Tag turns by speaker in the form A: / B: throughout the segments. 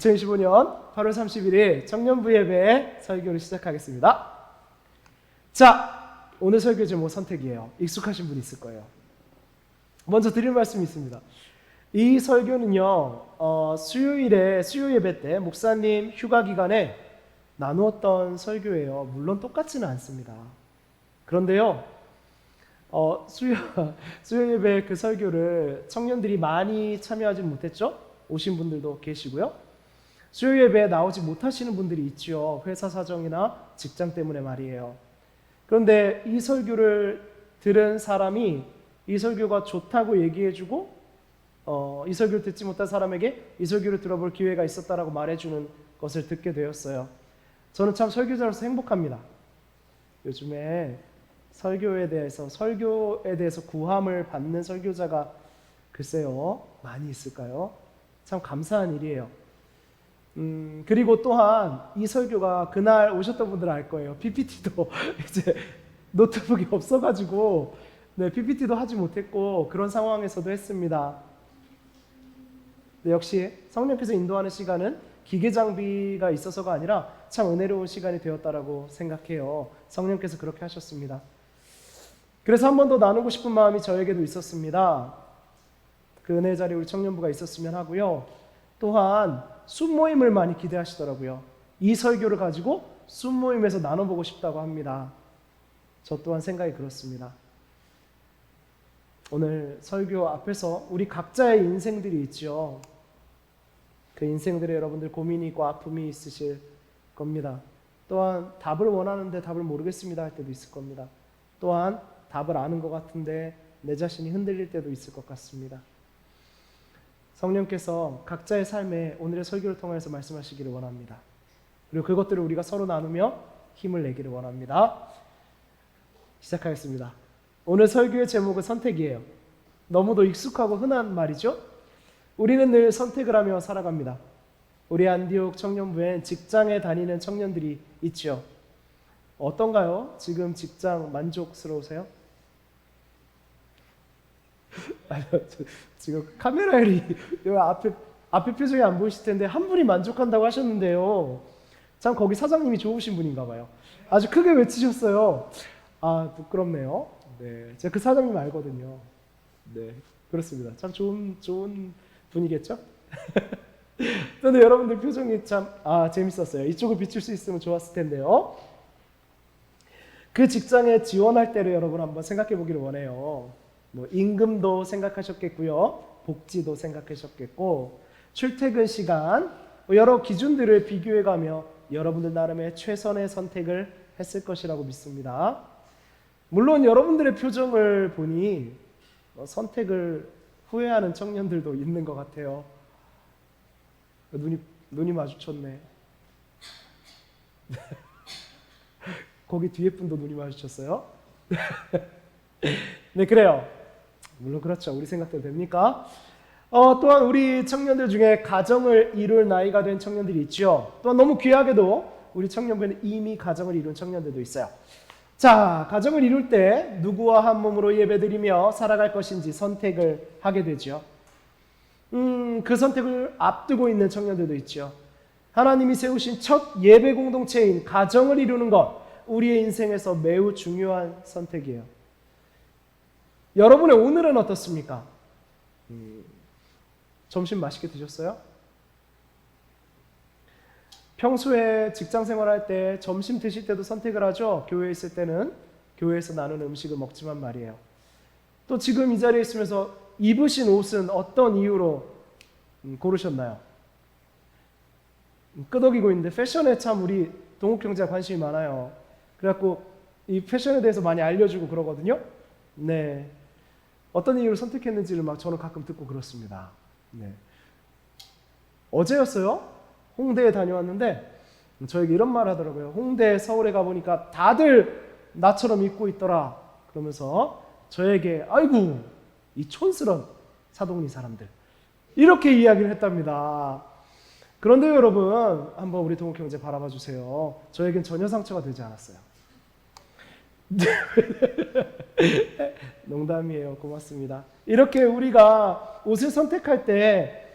A: 2025년 8월 31일 청년부 예배 설교를 시작하겠습니다. 자, 오늘 설교 제목 선택이에요. 익숙하신 분 있을 거예요. 먼저 드릴 말씀이 있습니다. 이 설교는요, 수요 예배 때 목사님 휴가 기간에 나누었던 설교예요. 물론 똑같지는 않습니다. 그런데요, 수요 예배 그 설교를 청년들이 많이 참여하지 못했죠? 오신 분들도 계시고요. 수요 예배에 나오지 못하시는 분들이 있죠. 회사 사정이나 직장 때문에 말이에요. 그런데 이 설교를 들은 사람이 이 설교가 좋다고 얘기해주고 이 설교를 듣지 못한 사람에게 이 설교를 들어볼 기회가 있었다라고 말해주는 것을 듣게 되었어요. 저는 참 설교자로서 행복합니다. 요즘에 설교에 대해서 구함을 받는 설교자가 글쎄요 많이 있을까요? 참 감사한 일이에요. 그리고 또한 이 설교가 그날 오셨던 분들은 알 거예요. PPT도 이제 노트북이 없어가지고 PPT도 하지 못했고 그런 상황에서도 했습니다. 역시 성령께서 인도하는 시간은 기계 장비가 있어서가 아니라 참 은혜로운 시간이 되었다라고 생각해요. 성령께서 그렇게 하셨습니다. 그래서 한 번 더 나누고 싶은 마음이 저에게도 있었습니다. 그 은혜 자리에 우리 청년부가 있었으면 하고요. 또한 순모임을 많이 기대하시더라고요. 이 설교를 가지고 순모임에서 나눠보고 싶다고 합니다. 저 또한 생각이 그렇습니다. 오늘 설교 앞에서 우리 각자의 인생들이 있죠. 그 인생들에 여러분들 고민이 있고 아픔이 있으실 겁니다. 또한 답을 원하는데 답을 모르겠습니다 할 때도 있을 겁니다. 또한 답을 아는 것 같은데 내 자신이 흔들릴 때도 있을 것 같습니다. 성령께서 각자의 삶에 오늘의 설교를 통해서 말씀하시기를 원합니다. 그리고 그것들을 우리가 서로 나누며 힘을 내기를 원합니다. 시작하겠습니다. 오늘 설교의 제목은 선택이에요. 너무도 익숙하고 흔한 말이죠. 우리는 늘 선택을 하며 살아갑니다. 우리 안디옥 청년부엔 직장에 다니는 청년들이 있죠. 어떤가요? 지금 직장 만족스러우세요? 지금 카메라에 앞에 표정이 안 보이실 텐데 한 분이 만족한다고 하셨는데요. 참 거기 사장님이 좋으신 분인가 봐요. 아주 크게 외치셨어요. 아, 부끄럽네요. 네, 제가 그 사장님 알거든요. 네, 그렇습니다. 참 좋은 분이겠죠? 그런데 여러분들 표정이 참 재밌었어요. 이쪽을 비출 수 있으면 좋았을 텐데요. 그 직장에 지원할 때를 여러분 한번 생각해 보기를 원해요. 임금도 생각하셨겠고요. 복지도 생각하셨겠고 출퇴근 시간 여러 기준들을 비교해가며 여러분들 나름의 최선의 선택을 했을 것이라고 믿습니다. 물론 여러분들의 표정을 보니 선택을 후회하는 청년들도 있는 것 같아요. 눈이 마주쳤네. 거기 뒤에 분도 눈이 마주쳤어요. 네, 그래요. 물론 그렇죠. 우리 생각대로 됩니까? 또한 우리 청년들 중에 가정을 이룰 나이가 된 청년들이 있죠. 또한 너무 귀하게도 우리 청년부에는 이미 가정을 이룬 청년들도 있어요. 자, 가정을 이룰 때 누구와 한 몸으로 예배드리며 살아갈 것인지 선택을 하게 되죠. 그 선택을 앞두고 있는 청년들도 있죠. 하나님이 세우신 첫 예배 공동체인 가정을 이루는 것, 우리의 인생에서 매우 중요한 선택이에요. 여러분의 오늘은 어떻습니까? 점심 맛있게 드셨어요? 평소에 직장 생활할 때 점심 드실 때도 선택을 하죠. 교회에 있을 때는 교회에서 나누는 음식을 먹지만 말이에요. 또 지금 이 자리에 있으면서 입으신 옷은 어떤 이유로 고르셨나요? 끄덕이고 있는데 패션에 참 우리 동욱 형제가 관심이 많아요. 그래갖고 이 패션에 대해서 많이 알려주고 그러거든요. 네, 어떤 이유로 선택했는지를 저는 가끔 듣고 그렇습니다. 네. 어제였어요. 홍대에 다녀왔는데 저에게 이런 말 하더라고요. 홍대 서울에 가보니까 다들 나처럼 입고 있더라. 그러면서 저에게 아이고 이 촌스런 사동리 사람들 이렇게 이야기를 했답니다. 그런데 여러분 한번 우리 동욱 형제 바라봐 주세요. 저에겐 전혀 상처가 되지 않았어요. 농담이에요. 고맙습니다. 이렇게 우리가 옷을 선택할 때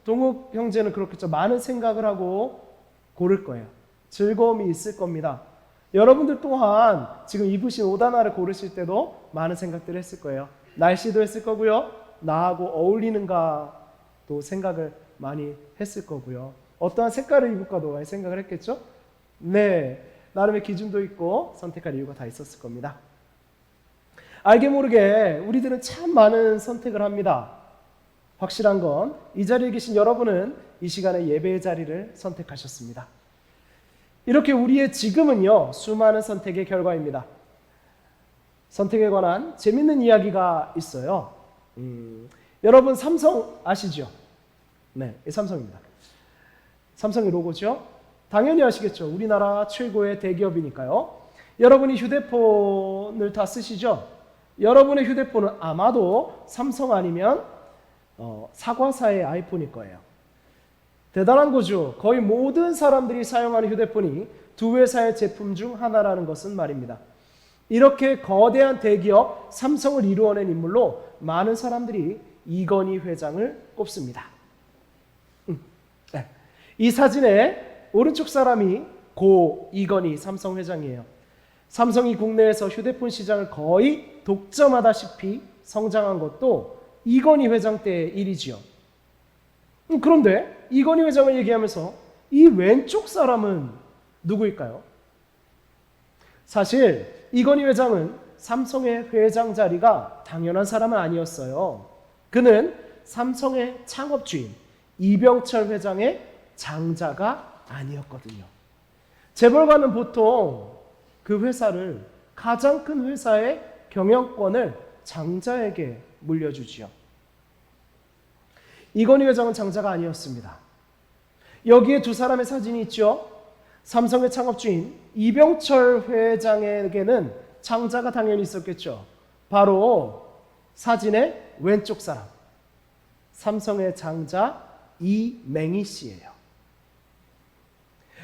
A: 동욱 형제는 그렇겠죠. 많은 생각을 하고 고를 거예요. 즐거움이 있을 겁니다. 여러분들 또한 지금 입으신 옷 하나를 고르실 때도 많은 생각들을 했을 거예요. 날씨도 했을 거고요. 나하고 어울리는가도 생각을 많이 했을 거고요. 어떠한 색깔을 입을까도 많이 생각을 했겠죠? 네, 나름의 기준도 있고 선택할 이유가 다 있었을 겁니다. 알게 모르게 우리들은 참 많은 선택을 합니다. 확실한 건 이 자리에 계신 여러분은 이 시간에 예배의 자리를 선택하셨습니다. 이렇게 우리의 지금은요, 수많은 선택의 결과입니다. 선택에 관한 재밌는 이야기가 있어요. 여러분 삼성 아시죠? 네, 삼성입니다. 삼성의 로고죠? 당연히 아시겠죠? 우리나라 최고의 대기업이니까요. 여러분이 휴대폰을 다 쓰시죠? 여러분의 휴대폰은 아마도 삼성 아니면 사과사의 아이폰일 거예요. 대단한 거죠. 거의 모든 사람들이 사용하는 휴대폰이 두 회사의 제품 중 하나라는 것은 말입니다. 이렇게 거대한 대기업 삼성을 이루어낸 인물로 많은 사람들이 이건희 회장을 꼽습니다. 네. 이 사진의 오른쪽 사람이 고 이건희 삼성 회장이에요. 삼성이 국내에서 휴대폰 시장을 거의 독점하다시피 성장한 것도 이건희 회장 때의 일이지요. 그런데 이건희 회장을 얘기하면서 이 왼쪽 사람은 누구일까요? 사실 이건희 회장은 삼성의 회장 자리가 당연한 사람은 아니었어요. 그는 삼성의 창업주인 이병철 회장의 장자가 아니었거든요. 재벌가는 보통 그 회사를 가장 큰 회사의 경영권을 장자에게 물려주지요. 이건희 회장은 장자가 아니었습니다. 여기에 두 사람의 사진이 있죠. 삼성의 창업주인 이병철 회장에게는 장자가 당연히 있었겠죠. 바로 사진의 왼쪽 사람, 삼성의 장자 이맹희 씨예요.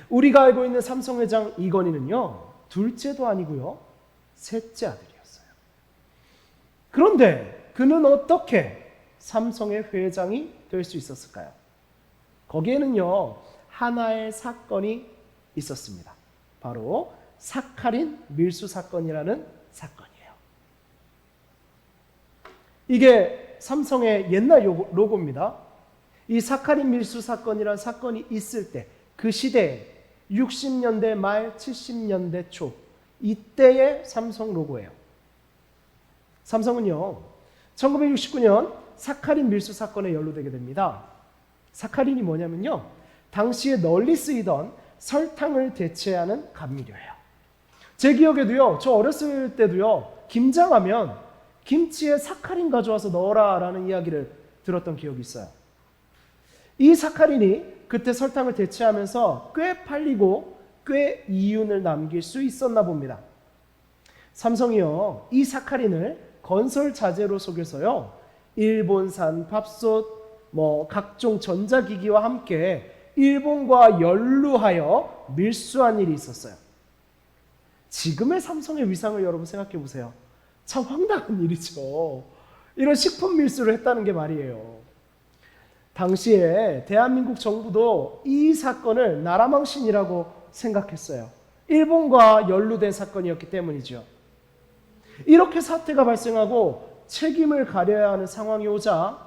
A: 우리가 알고 있는 삼성 회장 이건희는요, 둘째도 아니고요, 셋째 아들이었어요. 그런데 그는 어떻게 삼성의 회장이 될 수 있었을까요? 거기에는요, 하나의 사건이 있었습니다. 바로 사카린 밀수 사건이라는 사건이에요. 이게 삼성의 옛날 로고입니다. 이 사카린 밀수 사건이라는 사건이 있을 때, 그 시대에 60년대 말 70년대 초 이때의 삼성 로고예요. 삼성은요, 1969년 사카린 밀수 사건에 연루되게 됩니다. 사카린이 뭐냐면요, 당시에 널리 쓰이던 설탕을 대체하는 감미료예요. 제 기억에도요, 저 어렸을 때도요, 김장하면 김치에 사카린 가져와서 넣어라 라는 이야기를 들었던 기억이 있어요. 이 사카린이 그때 설탕을 대체하면서 꽤 팔리고 꽤 이윤을 남길 수 있었나 봅니다. 삼성이요, 이 사카린을 건설 자재로 속여서요, 일본산 밥솥, 각종 전자기기와 함께 일본과 연루하여 밀수한 일이 있었어요. 지금의 삼성의 위상을 여러분 생각해 보세요. 참 황당한 일이죠. 이런 식품 밀수를 했다는 게 말이에요. 당시에 대한민국 정부도 이 사건을 나라망신이라고 생각했어요. 일본과 연루된 사건이었기 때문이죠. 이렇게 사태가 발생하고 책임을 가려야 하는 상황이 오자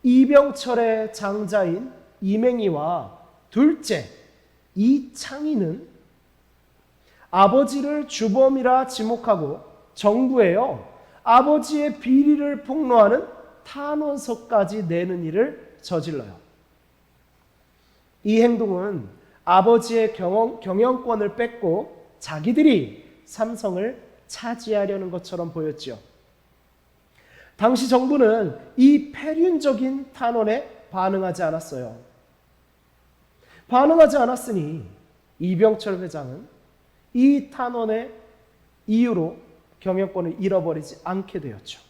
A: 이병철의 장자인 이맹희와 둘째 이창희는 아버지를 주범이라 지목하고 정부에요, 아버지의 비리를 폭로하는 탄원서까지 내는 일을 저질러요. 이 행동은 아버지의 경영권을 뺏고 자기들이 삼성을 차지하려는 것처럼 보였죠. 당시 정부는 이 폐륜적인 탄원에 반응하지 않았어요. 반응하지 않았으니 이병철 회장은 이 탄원의 이유로 경영권을 잃어버리지 않게 되었죠.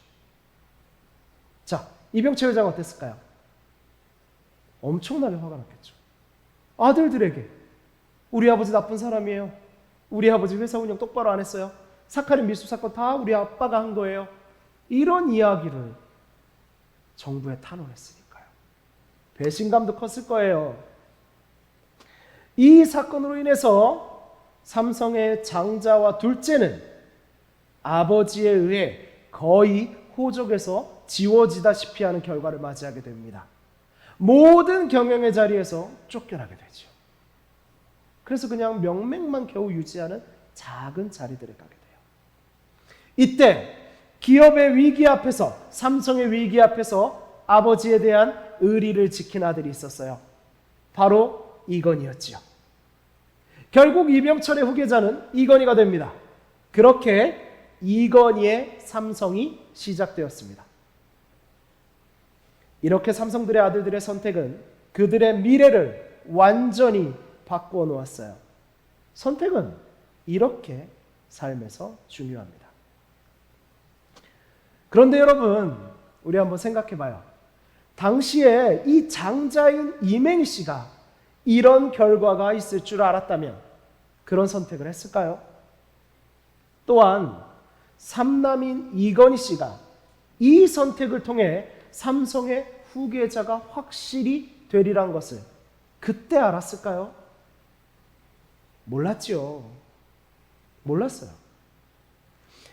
A: 자, 이병철 회장은 어땠을까요? 엄청나게 화가 났겠죠. 아들들에게 우리 아버지 나쁜 사람이에요. 우리 아버지 회사 운영 똑바로 안 했어요. 사카린 밀수 사건 다 우리 아빠가 한 거예요. 이런 이야기를 정부에 탄원했으니까요. 배신감도 컸을 거예요. 이 사건으로 인해서 삼성의 장자와 둘째는 아버지에 의해 거의 호족에서 지워지다시피 하는 결과를 맞이하게 됩니다. 모든 경영의 자리에서 쫓겨나게 되죠. 그래서 그냥 명맥만 겨우 유지하는 작은 자리들에 가게 돼요. 이때 기업의 위기 앞에서, 삼성의 위기 앞에서 아버지에 대한 의리를 지킨 아들이 있었어요. 바로 이건희였지요. 결국 이병철의 후계자는 이건희가 됩니다. 그렇게 이건희의 삼성이 시작되었습니다. 이렇게 삼성들의 아들들의 선택은 그들의 미래를 완전히 바꾸어 놓았어요. 선택은 이렇게 삶에서 중요합니다. 그런데 여러분, 우리 한번 생각해 봐요. 당시에 이 장자인 이맹희 씨가 이런 결과가 있을 줄 알았다면 그런 선택을 했을까요? 또한 삼남인 이건희 씨가 이 선택을 통해 삼성의 후계자가 확실히 되리란 것을 그때 알았을까요? 몰랐지요. 몰랐어요.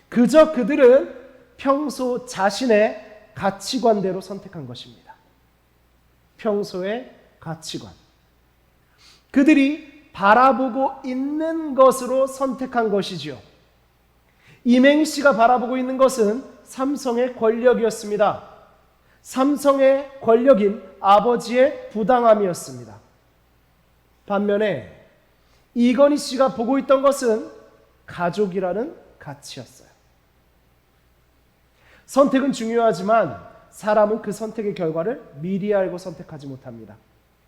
A: 그저 그들은 평소 자신의 가치관대로 선택한 것입니다. 평소의 가치관. 그들이 바라보고 있는 것으로 선택한 것이지요. 이맹희 씨가 바라보고 있는 것은 삼성의 권력이었습니다. 삼성의 권력인 아버지의 부당함이었습니다. 반면에 이건희 씨가 보고 있던 것은 가족이라는 가치였어요. 선택은 중요하지만 사람은 그 선택의 결과를 미리 알고 선택하지 못합니다.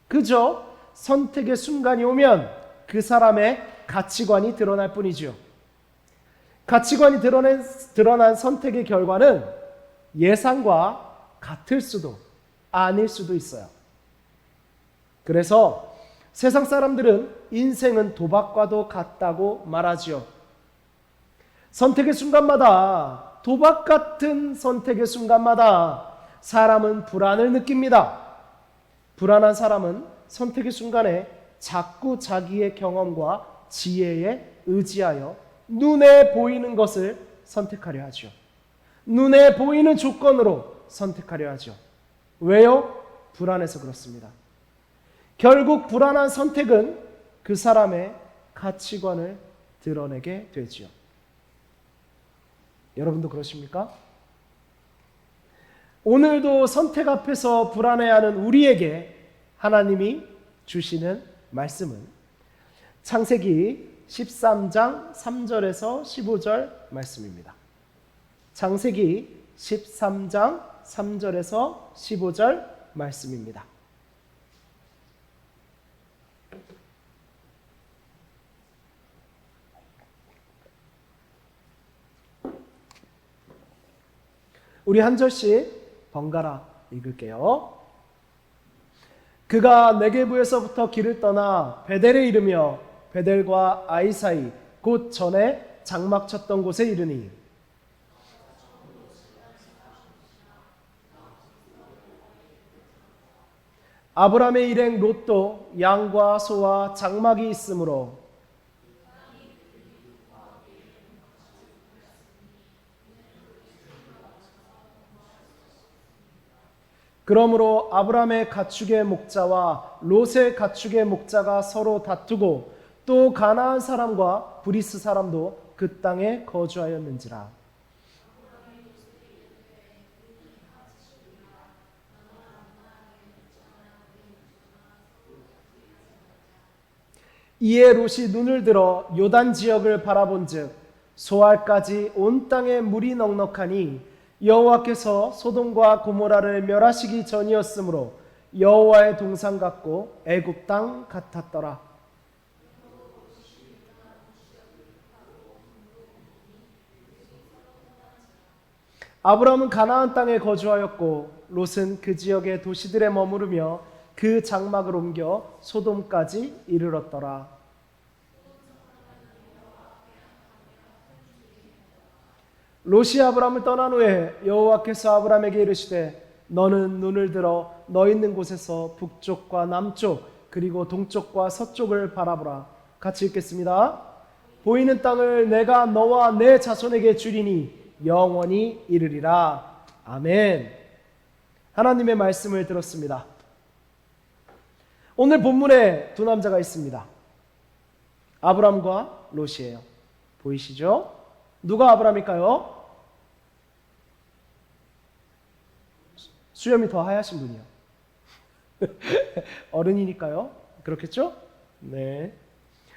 A: 그저 선택의 순간이 오면 그 사람의 가치관이 드러날 뿐이죠. 가치관이 드러난 선택의 결과는 예상과 같을 수도 아닐 수도 있어요. 그래서 세상 사람들은 인생은 도박과도 같다고 말하지요. 선택의 순간마다, 도박 같은 선택의 순간마다 사람은 불안을 느낍니다. 불안한 사람은 선택의 순간에 자꾸 자기의 경험과 지혜에 의지하여 눈에 보이는 것을 선택하려 하죠. 눈에 보이는 조건으로 선택하려 하죠. 왜요? 불안해서 그렇습니다. 결국 불안한 선택은 그 사람의 가치관을 드러내게 되지요. 여러분도 그러십니까? 오늘도 선택 앞에서 불안해하는 우리에게 하나님이 주시는 말씀은 창세기 13장 3절에서 15절 말씀입니다. 창세기 13장 3절에서 15절 말씀입니다. 우리 한 절씩 번갈아 읽을게요. 그가 네게부에서부터 길을 떠나 베델에 이르며 베델과 아이 사이 곧 전에 장막 쳤던 곳에 이르니 아브라함의 일행 롯도 양과 소와 장막이 있으므로 그러므로 아브라함의 가축의 목자와 롯의 가축의 목자가 서로 다투고 또 가나안 사람과 브리스 사람도 그 땅에 거주하였는지라. 이에 롯이 눈을 들어 요단 지역을 바라본즉 소알까지 온 땅에 물이 넉넉하니 여호와께서 소돔과 고모라를 멸하시기 전이었으므로 여호와의 동산 같고 애굽 땅 같았더라. 아브라함은 가나안 땅에 거주하였고 롯은 그 지역의 도시들에 머무르며 그 장막을 옮겨 소돔까지 이르렀더라. 롯이 아브라함을 떠난 후에 여호와께서 아브라함에게 이르시되 너는 눈을 들어 너 있는 곳에서 북쪽과 남쪽 그리고 동쪽과 서쪽을 바라보라. 같이 읽겠습니다. 보이는 땅을 내가 너와 내 자손에게 주리니 영원히 이르리라. 아멘. 하나님의 말씀을 들었습니다. 오늘 본문에 두 남자가 있습니다. 아브람과 롯이에요. 보이시죠? 누가 아브람일까요? 수염이 더 하얗신 분이요. 어른이니까요. 그렇겠죠? 네.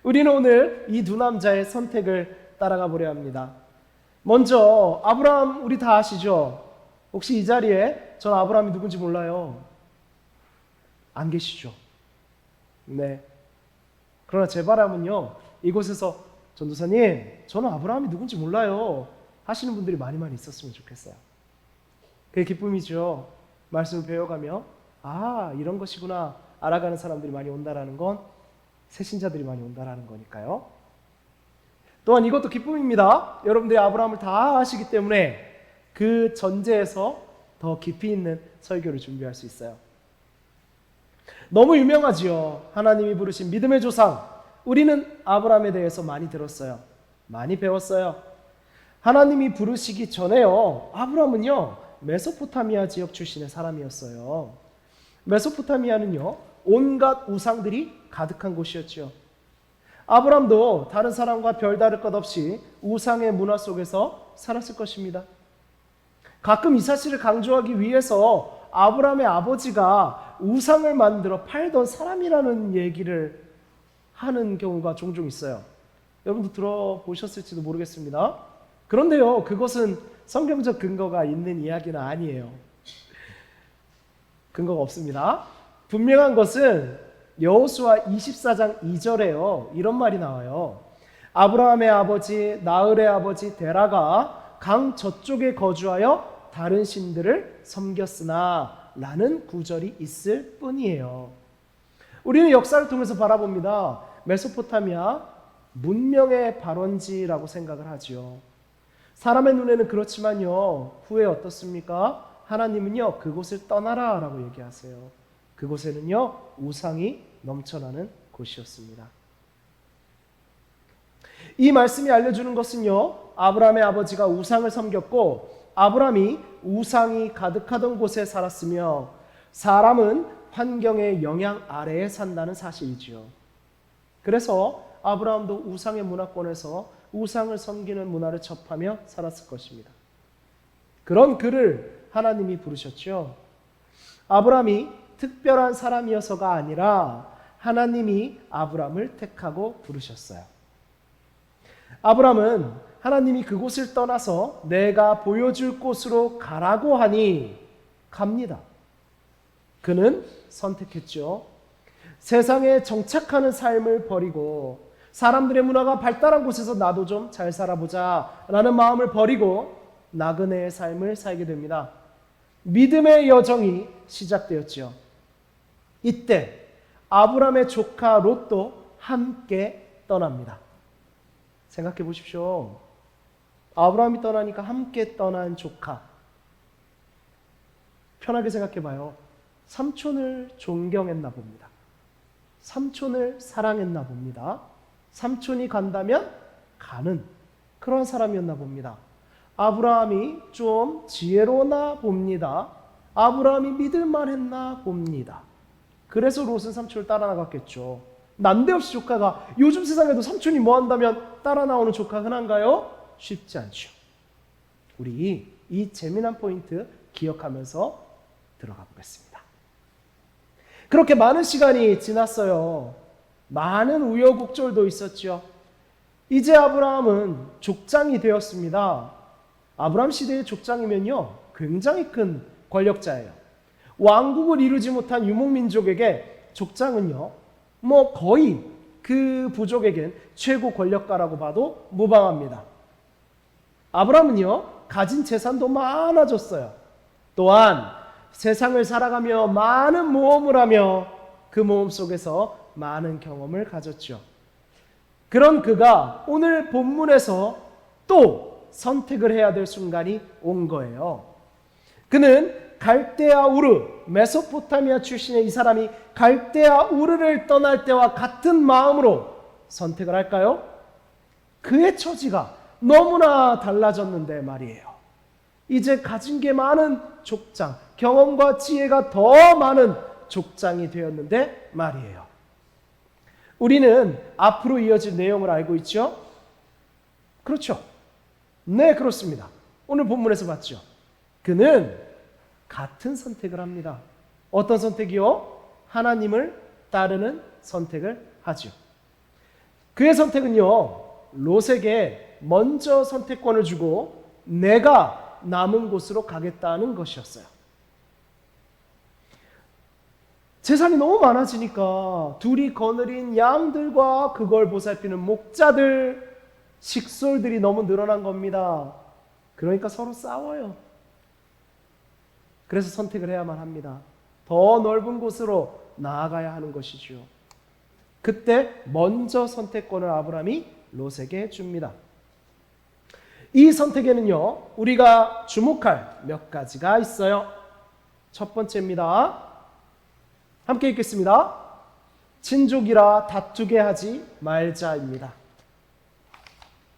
A: 우리는 오늘 이 두 남자의 선택을 따라가 보려 합니다. 먼저 아브람 우리 다 아시죠? 혹시 이 자리에 전 아브람이 누군지 몰라요. 안 계시죠? 네. 그러나 제 바람은요, 이곳에서 전도사님, 저는 아브라함이 누군지 몰라요 하시는 분들이 많이 있었으면 좋겠어요. 그게 기쁨이죠. 말씀을 배워가며 아, 이런 것이구나 알아가는 사람들이 많이 온다라는 건 새신자들이 많이 온다라는 거니까요. 또한 이것도 기쁨입니다. 여러분들이 아브라함을 다 아시기 때문에 그 전제에서 더 깊이 있는 설교를 준비할 수 있어요. 너무 유명하지요. 하나님이 부르신 믿음의 조상. 우리는 아브라함에 대해서 많이 들었어요. 많이 배웠어요. 하나님이 부르시기 전에요, 아브라함은요 메소포타미아 지역 출신의 사람이었어요. 메소포타미아는요 온갖 우상들이 가득한 곳이었죠. 아브라함도 다른 사람과 별다를 것 없이 우상의 문화 속에서 살았을 것입니다. 가끔 이 사실을 강조하기 위해서 아브라함의 아버지가 우상을 만들어 팔던 사람이라는 얘기를 하는 경우가 종종 있어요. 여러분도 들어보셨을지도 모르겠습니다. 그런데요, 그것은 성경적 근거가 있는 이야기는 아니에요. 근거가 없습니다. 분명한 것은 여호수아 24장 2절에요. 이런 말이 나와요. 아브라함의 아버지 나흘의 아버지 데라가 강 저쪽에 거주하여 다른 신들을 섬겼으나 라는 구절이 있을 뿐이에요. 우리는 역사를 통해서 바라봅니다. 메소포타미아 문명의 발원지라고 생각을 하죠. 사람의 눈에는 그렇지만요, 후에 어떻습니까? 하나님은요 그곳을 떠나라 라고 얘기하세요. 그곳에는요 우상이 넘쳐나는 곳이었습니다. 이 말씀이 알려주는 것은요, 아브라함의 아버지가 우상을 섬겼고 아브라함이 우상이 가득하던 곳에 살았으며 사람은 환경의 영향 아래에 산다는 사실이지요. 그래서 아브라함도 우상의 문화권에서 우상을 섬기는 문화를 접하며 살았을 것입니다. 그런 그를 하나님이 부르셨죠. 아브라함이 특별한 사람이어서가 아니라 하나님이 아브라함을 택하고 부르셨어요. 아브라함은 하나님이 그곳을 떠나서 내가 보여줄 곳으로 가라고 하니 갑니다. 그는 선택했죠. 세상에 정착하는 삶을 버리고 사람들의 문화가 발달한 곳에서 나도 좀 잘 살아보자 라는 마음을 버리고 나그네의 삶을 살게 됩니다. 믿음의 여정이 시작되었죠. 이때 아브라함의 조카 롯도 함께 떠납니다. 생각해 보십시오. 아브라함이 떠나니까 함께 떠난 조카. 편하게 생각해 봐요. 삼촌을 존경했나 봅니다. 삼촌을 사랑했나 봅니다. 삼촌이 간다면 가는 그런 사람이었나 봅니다. 아브라함이 좀 지혜로웠나 봅니다. 아브라함이 믿을만 했나 봅니다. 그래서 롯은 삼촌을 따라 나갔겠죠. 난데없이 조카가, 요즘 세상에도 삼촌이 뭐 한다면 따라 나오는 조카 흔한가요? 쉽지 않죠. 우리 이 재미난 포인트 기억하면서 들어가 보겠습니다. 그렇게 많은 시간이 지났어요. 많은 우여곡절도 있었죠. 이제 아브라함은 족장이 되었습니다. 아브라함 시대의 족장이면요 굉장히 큰 권력자예요. 왕국을 이루지 못한 유목민족에게 족장은요 뭐 거의 그 부족에겐 최고 권력가라고 봐도 무방합니다. 아브라함은요 가진 재산도 많아졌어요. 또한 세상을 살아가며 많은 모험을 하며 그 모험 속에서 많은 경험을 가졌죠. 그런 그가 오늘 본문에서 또 선택을 해야 될 순간이 온 거예요. 그는 갈대아 우르, 메소포타미아 출신의 이 사람이 갈대아 우르를 떠날 때와 같은 마음으로 선택을 할까요? 그의 처지가 너무나 달라졌는데 말이에요. 이제 가진 게 많은 족장, 경험과 지혜가 더 많은 족장이 되었는데 말이에요. 우리는 앞으로 이어질 내용을 알고 있죠? 그렇죠. 네, 그렇습니다. 오늘 본문에서 봤죠. 그는 같은 선택을 합니다. 어떤 선택이요? 하나님을 따르는 선택을 하죠. 그의 선택은요, 롯에게 먼저 선택권을 주고 내가 남은 곳으로 가겠다는 것이었어요. 재산이 너무 많아지니까 둘이 거느린 양들과 그걸 보살피는 목자들, 식솔들이 너무 늘어난 겁니다. 그러니까 서로 싸워요. 그래서 선택을 해야만 합니다. 더 넓은 곳으로 나아가야 하는 것이죠. 그때 먼저 선택권을 아브라함이 롯에게 줍니다. 이 선택에는요, 우리가 주목할 몇 가지가 있어요. 첫 번째입니다. 함께 읽겠습니다. 친족이라 다투게 하지 말자입니다.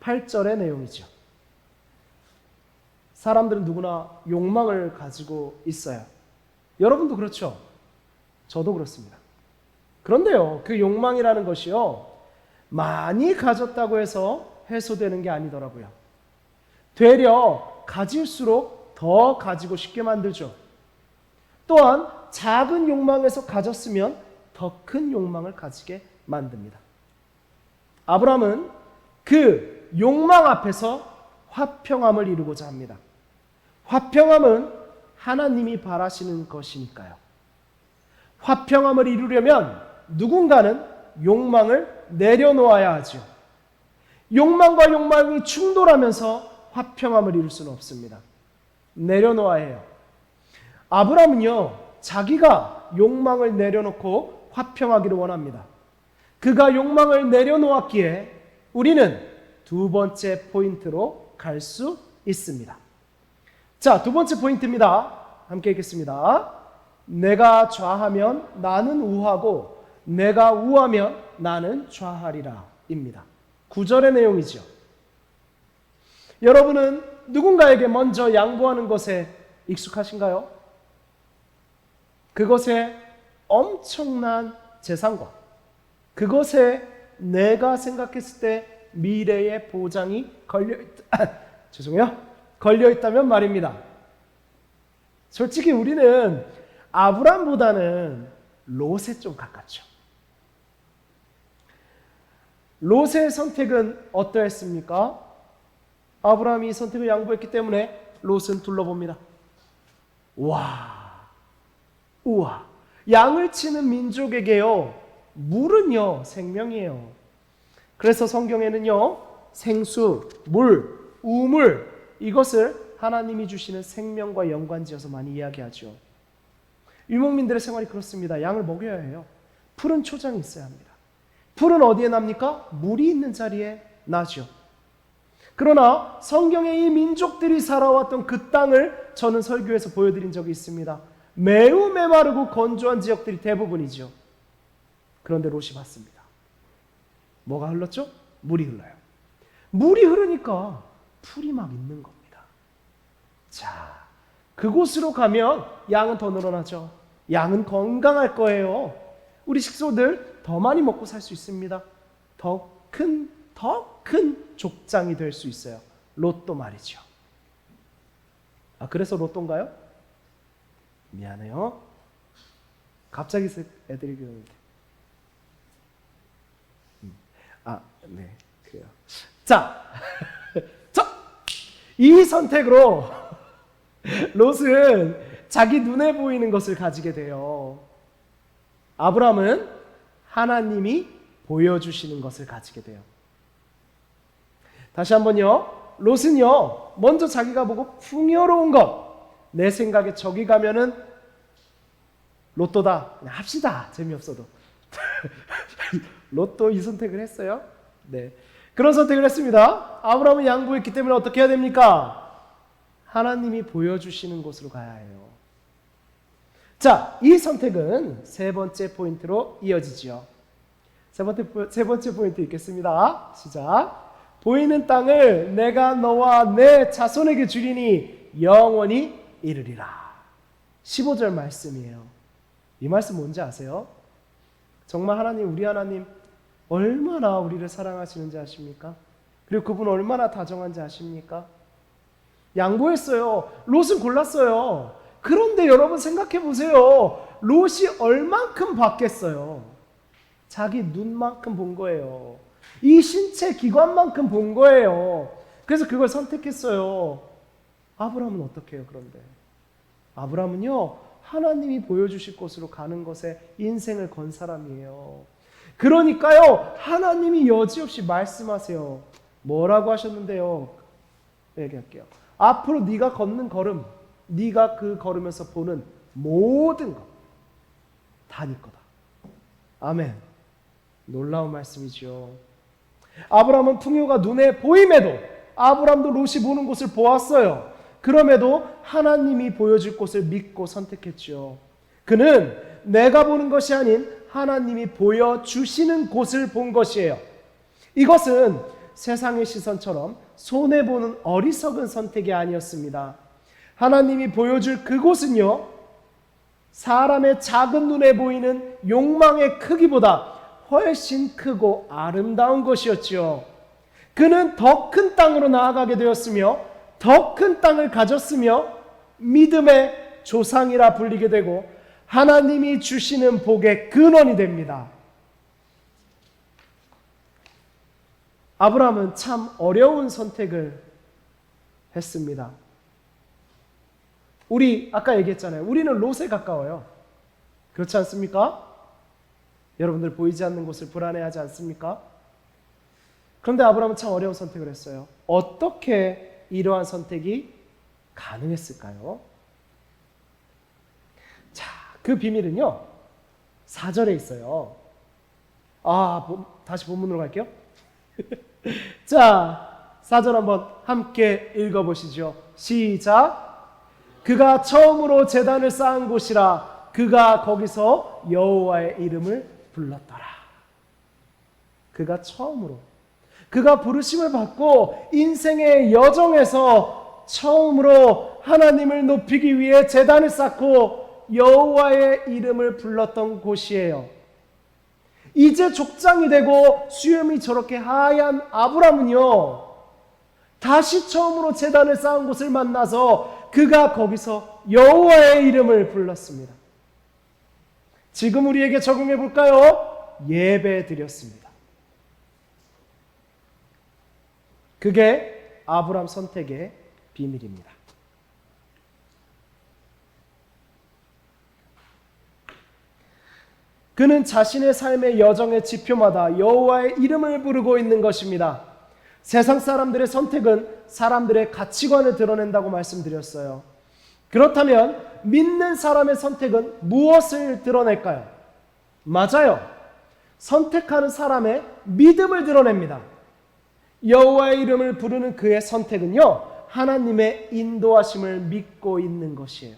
A: 8절의 내용이죠. 사람들은 누구나 욕망을 가지고 있어요. 여러분도 그렇죠? 저도 그렇습니다. 그런데요, 그 욕망이라는 것이요, 많이 가졌다고 해서 해소되는 게 아니더라고요. 되려 가질수록 더 가지고 싶게 만들죠. 또한 작은 욕망에서 가졌으면 더 큰 욕망을 가지게 만듭니다. 아브라함은 그 욕망 앞에서 화평함을 이루고자 합니다. 화평함은 하나님이 바라시는 것이니까요. 화평함을 이루려면 누군가는 욕망을 내려놓아야 하죠. 욕망과 욕망이 충돌하면서 화평함을 이룰 수는 없습니다. 내려놓아야 해요. 아브라함은요, 자기가 욕망을 내려놓고 화평하기를 원합니다. 그가 욕망을 내려놓았기에 우리는 두 번째 포인트로 갈 수 있습니다. 자, 두 번째 포인트입니다. 함께 읽겠습니다. 내가 좌하면 나는 우하고 내가 우하면 나는 좌하리라 입니다. 9절의 내용이죠. 여러분은 누군가에게 먼저 양보하는 것에 익숙하신가요? 그것에 엄청난 재산과 그것에 내가 생각했을 때 미래의 보장이 걸려있다면 말입니다. 솔직히 우리는 아브람보다는 롯에 좀 가깝죠. 롯의 선택은 어떠했습니까? 아브라함이 이 선택을 양보했기 때문에 롯은 둘러봅니다. 우와, 양을 치는 민족에게요, 물은요, 생명이에요. 그래서 성경에는요, 생수, 물, 우물, 이것을 하나님이 주시는 생명과 연관지어서 많이 이야기하죠. 유목민들의 생활이 그렇습니다. 양을 먹여야 해요. 푸른 초장이 있어야 합니다. 풀은 어디에 납니까? 물이 있는 자리에 나죠. 그러나 성경에 이 민족들이 살아왔던 그 땅을 저는 설교에서 보여드린 적이 있습니다. 매우 메마르고 건조한 지역들이 대부분이죠. 그런데 롯이 봤습니다. 뭐가 흘렀죠? 물이 흘러요. 물이 흐르니까 풀이 막 있는 겁니다. 자, 그곳으로 가면 양은 더 늘어나죠. 양은 건강할 거예요. 우리 식소들 더 많이 먹고 살 수 있습니다. 더 큰 족장이 될 수 있어요. 롯도 말이죠. 그래서 롯도인가요? 미안해요. 갑자기 애들이 그러는데. 네, 그래요. 자, 이 선택으로 롯은 자기 눈에 보이는 것을 가지게 돼요. 아브라함은 하나님이 보여주시는 것을 가지게 돼요. 다시 한번요. 롯은요, 먼저 자기가 보고 풍요로운 것, 내 생각에 저기 가면은 로또다. 그냥 합시다. 재미없어도. 롯도 이 선택을 했어요. 네, 그런 선택을 했습니다. 아브라함은 양보했기 때문에 어떻게 해야 됩니까? 하나님이 보여주시는 곳으로 가야 해요. 자, 이 선택은 세 번째 포인트로 이어지지요. 세 번째 포인트 읽겠습니다. 시작. 보이는 땅을 내가 너와 내 자손에게 주리니 영원히 이르리라. 15절 말씀이에요. 이 말씀 뭔지 아세요? 정말 하나님, 우리 하나님 얼마나 우리를 사랑하시는지 아십니까? 그리고 그분 얼마나 다정한지 아십니까? 양보했어요. 롯은 골랐어요. 그런데 여러분 생각해 보세요. 롯이 얼만큼 받겠어요? 자기 눈만큼 본 거예요. 이 신체 기관만큼 본 거예요. 그래서 그걸 선택했어요. 아브라함은 어떻게 해요? 그런데 아브라함은요, 하나님이 보여주실 곳으로 가는 것에 인생을 건 사람이에요. 그러니까요, 하나님이 여지없이 말씀하세요. 뭐라고 하셨는데요? 얘기할게요. 앞으로 네가 걷는 걸음, 네가 그 걸으면서 보는 모든 것 다 네 거다. 아멘. 놀라운 말씀이죠. 아브라함은 풍요가 눈에 보임에도 아브라함도 롯이 보는 곳을 보았어요. 그럼에도 하나님이 보여줄 곳을 믿고 선택했죠. 그는 내가 보는 것이 아닌 하나님이 보여주시는 곳을 본 것이에요. 이것은 세상의 시선처럼 손해보는 어리석은 선택이 아니었습니다. 하나님이 보여줄 그곳은요, 사람의 작은 눈에 보이는 욕망의 크기보다 훨씬 크고 아름다운 것이었지요. 그는 더 큰 땅으로 나아가게 되었으며 더 큰 땅을 가졌으며 믿음의 조상이라 불리게 되고 하나님이 주시는 복의 근원이 됩니다. 아브라함은 참 어려운 선택을 했습니다. 우리 아까 얘기했잖아요. 우리는 롯에 가까워요. 그렇지 않습니까? 여러분들 보이지 않는 곳을 불안해하지 않습니까? 그런데 아브라함은 참 어려운 선택을 했어요. 어떻게 이러한 선택이 가능했을까요? 자, 그 비밀은요, 4절에 있어요. 다시 본문으로 갈게요. 자, 4절 한번 함께 읽어보시죠. 시작. 그가 처음으로 제단을 쌓은 곳이라 그가 거기서 여호와의 이름을 불렀더라. 그가 처음으로, 그가 부르심을 받고 인생의 여정에서 처음으로 하나님을 높이기 위해 제단을 쌓고 여호와의 이름을 불렀던 곳이에요. 이제 족장이 되고 수염이 저렇게 하얀 아브라함은요, 다시 처음으로 제단을 쌓은 곳을 만나서 그가 거기서 여호와의 이름을 불렀습니다. 지금 우리에게 적용해 볼까요? 예배 드렸습니다. 그게 아브라함 선택의 비밀입니다. 그는 자신의 삶의 여정의 지표마다 여호와의 이름을 부르고 있는 것입니다. 세상 사람들의 선택은 사람들의 가치관을 드러낸다고 말씀드렸어요. 그렇다면 믿는 사람의 선택은 무엇을 드러낼까요? 맞아요. 선택하는 사람의 믿음을 드러냅니다. 여호와의 이름을 부르는 그의 선택은요, 하나님의 인도하심을 믿고 있는 것이에요.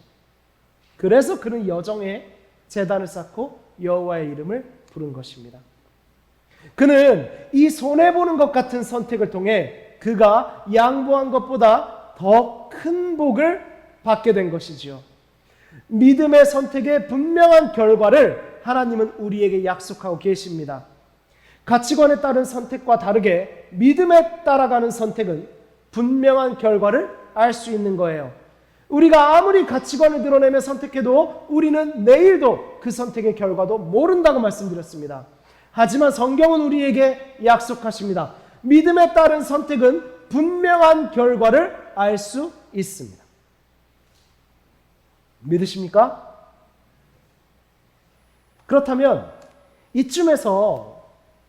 A: 그래서 그는 여정에 제단을 쌓고 여호와의 이름을 부른 것입니다. 그는 이 손해보는 것 같은 선택을 통해 그가 양보한 것보다 더 큰 복을 받게 된 것이지요. 믿음의 선택의 분명한 결과를 하나님은 우리에게 약속하고 계십니다. 가치관에 따른 선택과 다르게 믿음에 따라가는 선택은 분명한 결과를 알 수 있는 거예요. 우리가 아무리 가치관을 드러내며 선택해도 우리는 내일도 그 선택의 결과도 모른다고 말씀드렸습니다. 하지만 성경은 우리에게 약속하십니다. 믿음에 따른 선택은 분명한 결과를 알 수 있습니다. 믿으십니까? 그렇다면 이쯤에서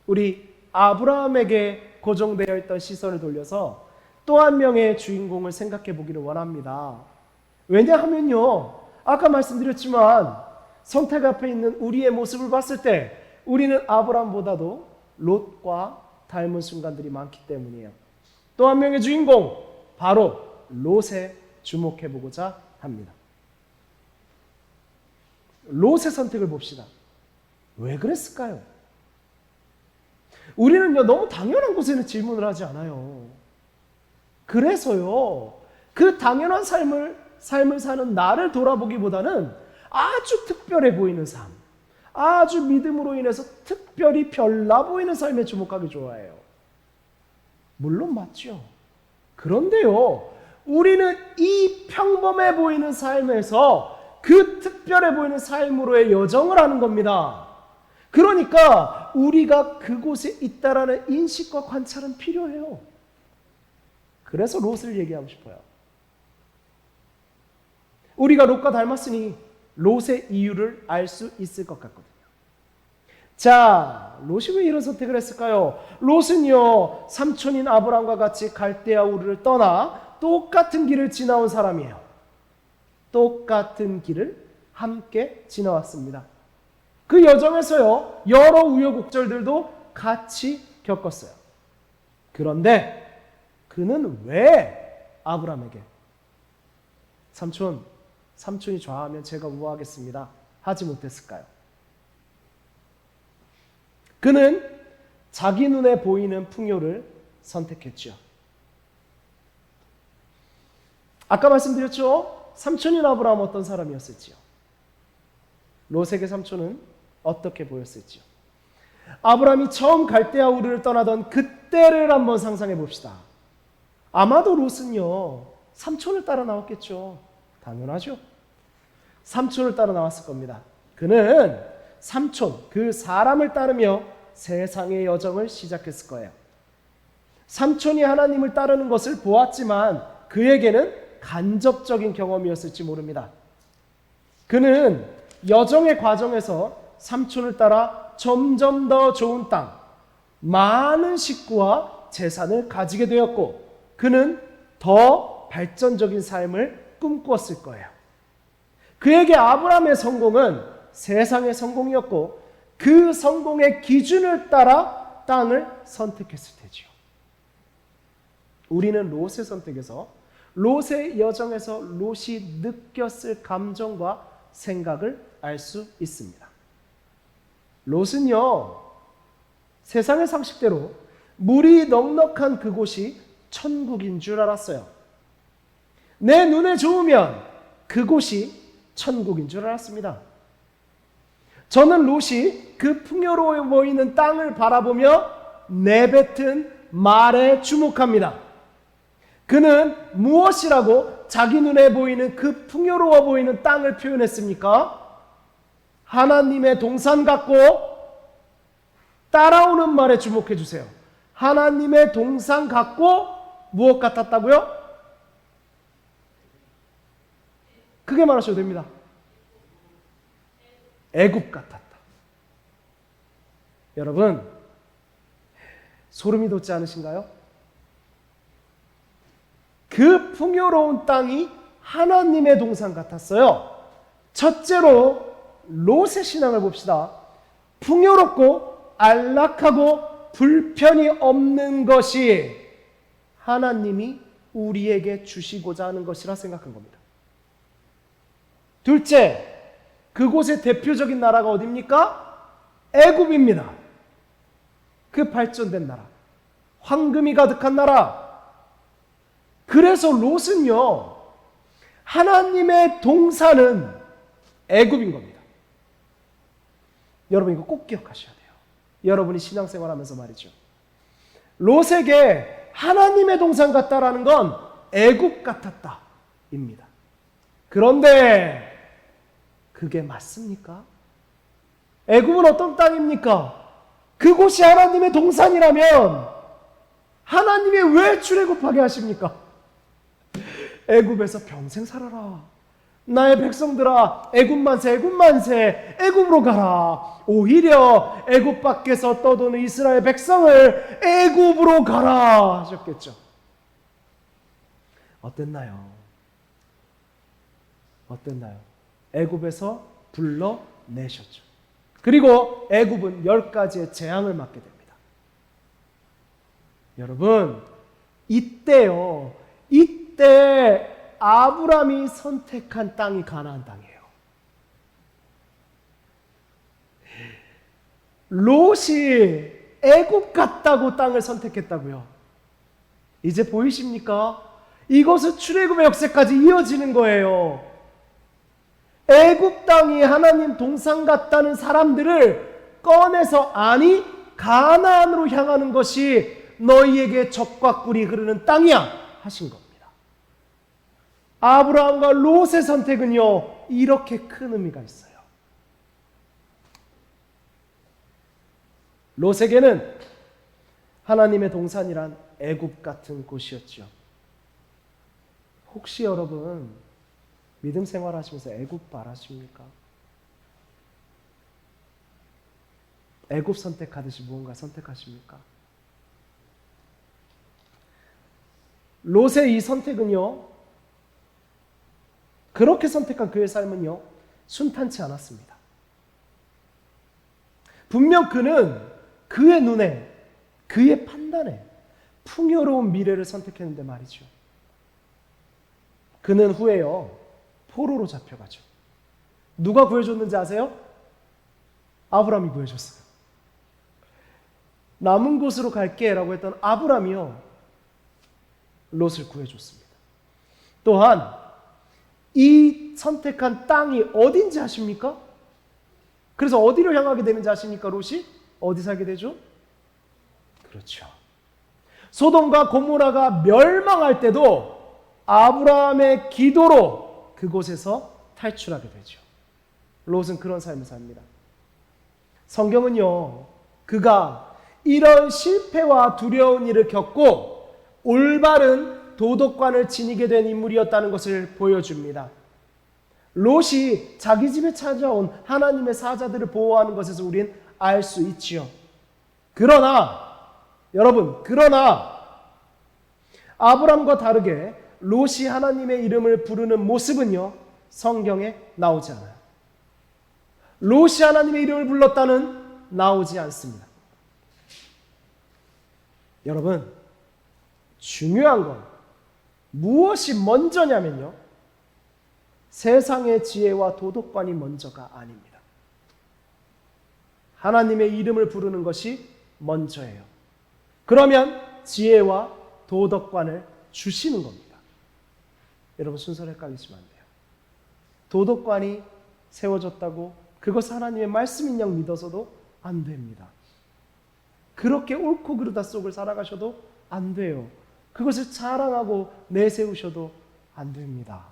A: 우리 아브라함에게 고정되어 있던 시선을 돌려서 또 한 명의 주인공을 생각해 보기를 원합니다. 왜냐하면요, 아까 말씀드렸지만 선택 앞에 있는 우리의 모습을 봤을 때 우리는 아브라함보다도 롯과 닮은 순간들이 많기 때문이에요. 또 한 명의 주인공, 바로 롯에 주목해 보고자 합니다. 롯의 선택을 봅시다. 왜 그랬을까요? 우리는요, 너무 당연한 곳에는 질문을 하지 않아요. 그래서요, 그 당연한 삶을 사는 나를 돌아보기보다는 아주 특별해 보이는 삶, 아주 믿음으로 인해서 특별히 별나 보이는 삶에 주목하기 좋아해요. 물론 맞죠. 그런데요, 우리는 이 평범해 보이는 삶에서 그 특별해 보이는 삶으로의 여정을 하는 겁니다. 그러니까 우리가 그곳에 있다라는 인식과 관찰은 필요해요. 그래서 롯을 얘기하고 싶어요. 우리가 롯과 닮았으니 롯의 이유를 알 수 있을 것 같거든요. 자, 롯이 왜 이런 선택을 했을까요? 롯은요, 삼촌인 아브람과 같이 갈대아 우르를 떠나 똑같은 길을 지나온 사람이에요. 똑같은 길을 함께 지나왔습니다. 그 여정에서요, 여러 우여곡절들도 같이 겪었어요. 그런데 그는 왜 아브람에게 삼촌이 좋아하면 제가 우호하겠습니다 하지 못했을까요? 그는 자기 눈에 보이는 풍요를 선택했죠. 아까 말씀드렸죠? 삼촌인 아브라함은 어떤 사람이었을지요? 롯에게 삼촌은 어떻게 보였을지요? 아브라함이 처음 갈대아 우르를 떠나던 그때를 한번 상상해 봅시다. 아마도 롯은요, 삼촌을 따라 나왔겠죠. 당연하죠. 삼촌을 따라 나왔을 겁니다. 그는 삼촌, 그 사람을 따르며 세상의 여정을 시작했을 거예요. 삼촌이 하나님을 따르는 것을 보았지만 그에게는 간접적인 경험이었을지 모릅니다. 그는 여정의 과정에서 삼촌을 따라 점점 더 좋은 땅, 많은 식구와 재산을 가지게 되었고 그는 더 발전적인 삶을 꿈꾸었을 거예요. 그에게 아브라함의 성공은 세상의 성공이었고 그 성공의 기준을 따라 땅을 선택했을 테지요. 우리는 롯의 선택에서, 롯의 여정에서 롯이 느꼈을 감정과 생각을 알 수 있습니다. 롯은요, 세상의 상식대로 물이 넉넉한 그곳이 천국인 줄 알았어요. 내 눈에 좋으면 그곳이 천국인 줄 알았습니다. 저는 롯이 그 풍요로워 보이는 땅을 바라보며 내뱉은 말에 주목합니다. 그는 무엇이라고 자기 눈에 보이는 그 풍요로워 보이는 땅을 표현했습니까? 하나님의 동산 같고, 따라오는 말에 주목해 주세요. 하나님의 동산 같고 무엇 같았다고요? 크게 말하셔도 됩니다. 애굽 같았다. 여러분, 소름이 돋지 않으신가요? 그 풍요로운 땅이 하나님의 동산 같았어요. 첫째로 롯의 신앙을 봅시다. 풍요롭고 안락하고 불편이 없는 것이 하나님이 우리에게 주시고자 하는 것이라 생각한 겁니다. 둘째, 그곳의 대표적인 나라가 어디입니까? 애굽입니다. 그 발전된 나라, 황금이 가득한 나라. 그래서 롯은요, 하나님의 동산은 애굽인 겁니다. 여러분 이거 꼭 기억하셔야 돼요. 여러분이 신앙생활하면서 말이죠. 롯에게 하나님의 동산 같다라는 건 애굽 같았다입니다. 그런데 그게 맞습니까? 애굽은 어떤 땅입니까? 그곳이 하나님의 동산이라면 하나님이 왜 출애굽하게 하십니까? 애굽에서 평생 살아라. 나의 백성들아, 애굽만세, 애굽으로 가라. 오히려 애굽 밖에서 떠도는 이스라엘 백성을 애굽으로 가라 하셨겠죠. 어땠나요? 애굽에서 불러내셨죠. 그리고 애굽은 10가지의 재앙을 맞게 됩니다. 여러분, 이때 아브람이 선택한 땅이 가나안 땅이에요. 롯이 애굽 같다고 땅을 선택했다고요. 이제 보이십니까? 이것은 출애굽의 역사까지 이어지는 거예요. 애굽 땅이 하나님 동산 같다는 사람들을 꺼내서 아니 가나안으로 향하는 것이 너희에게 젖과 꿀이 흐르는 땅이야 하신 겁니다. 아브라함과 롯의 선택은요 이렇게 큰 의미가 있어요. 롯에게는 하나님의 동산이란 애굽 같은 곳이었죠. 혹시 여러분 믿음 생활하시면서 애굽 바라십니까? 애굽 선택하듯이 무언가 선택하십니까? 롯의 이 선택은요, 그렇게 선택한 그의 삶은요, 순탄치 않았습니다. 분명 그는 그의 눈에, 그의 판단에 풍요로운 미래를 선택했는데 말이죠. 그는 후에요, 포로로 잡혀가죠. 누가 구해줬는지 아세요? 아브라함이 구해줬어요. 남은 곳으로 갈게 라고 했던 아브라함이요, 롯을 구해줬습니다. 또한 이 선택한 땅이 어딘지 아십니까? 그래서 어디로 향하게 되는지 아십니까? 롯이 어디 살게 되죠? 그렇죠. 소돔과 고모라가 멸망할 때도 아브라함의 기도로 그곳에서 탈출하게 되죠. 롯은 그런 삶을 삽니다. 성경은요, 그가 이런 실패와 두려운 일을 겪고 올바른 도덕관을 지니게 된 인물이었다는 것을 보여줍니다. 롯이 자기 집에 찾아온 하나님의 사자들을 보호하는 것에서 우린 알 수 있지요. 그러나 여러분, 아브람과 다르게 롯이 하나님의 이름을 부르는 모습은요, 성경에 나오지 않아요. 롯이 하나님의 이름을 불렀다는 나오지 않습니다. 여러분, 중요한 건 무엇이 먼저냐면요, 세상의 지혜와 도덕관이 먼저가 아닙니다. 하나님의 이름을 부르는 것이 먼저예요. 그러면 지혜와 도덕관을 주시는 겁니다. 여러분, 순서를 헷갈리시면 안 돼요. 도덕관이 세워졌다고 그것을 하나님의 말씀인 양 믿어서도 안 됩니다. 그렇게 옳고 그르다 속을 살아가셔도 안 돼요. 그것을 자랑하고 내세우셔도 안 됩니다.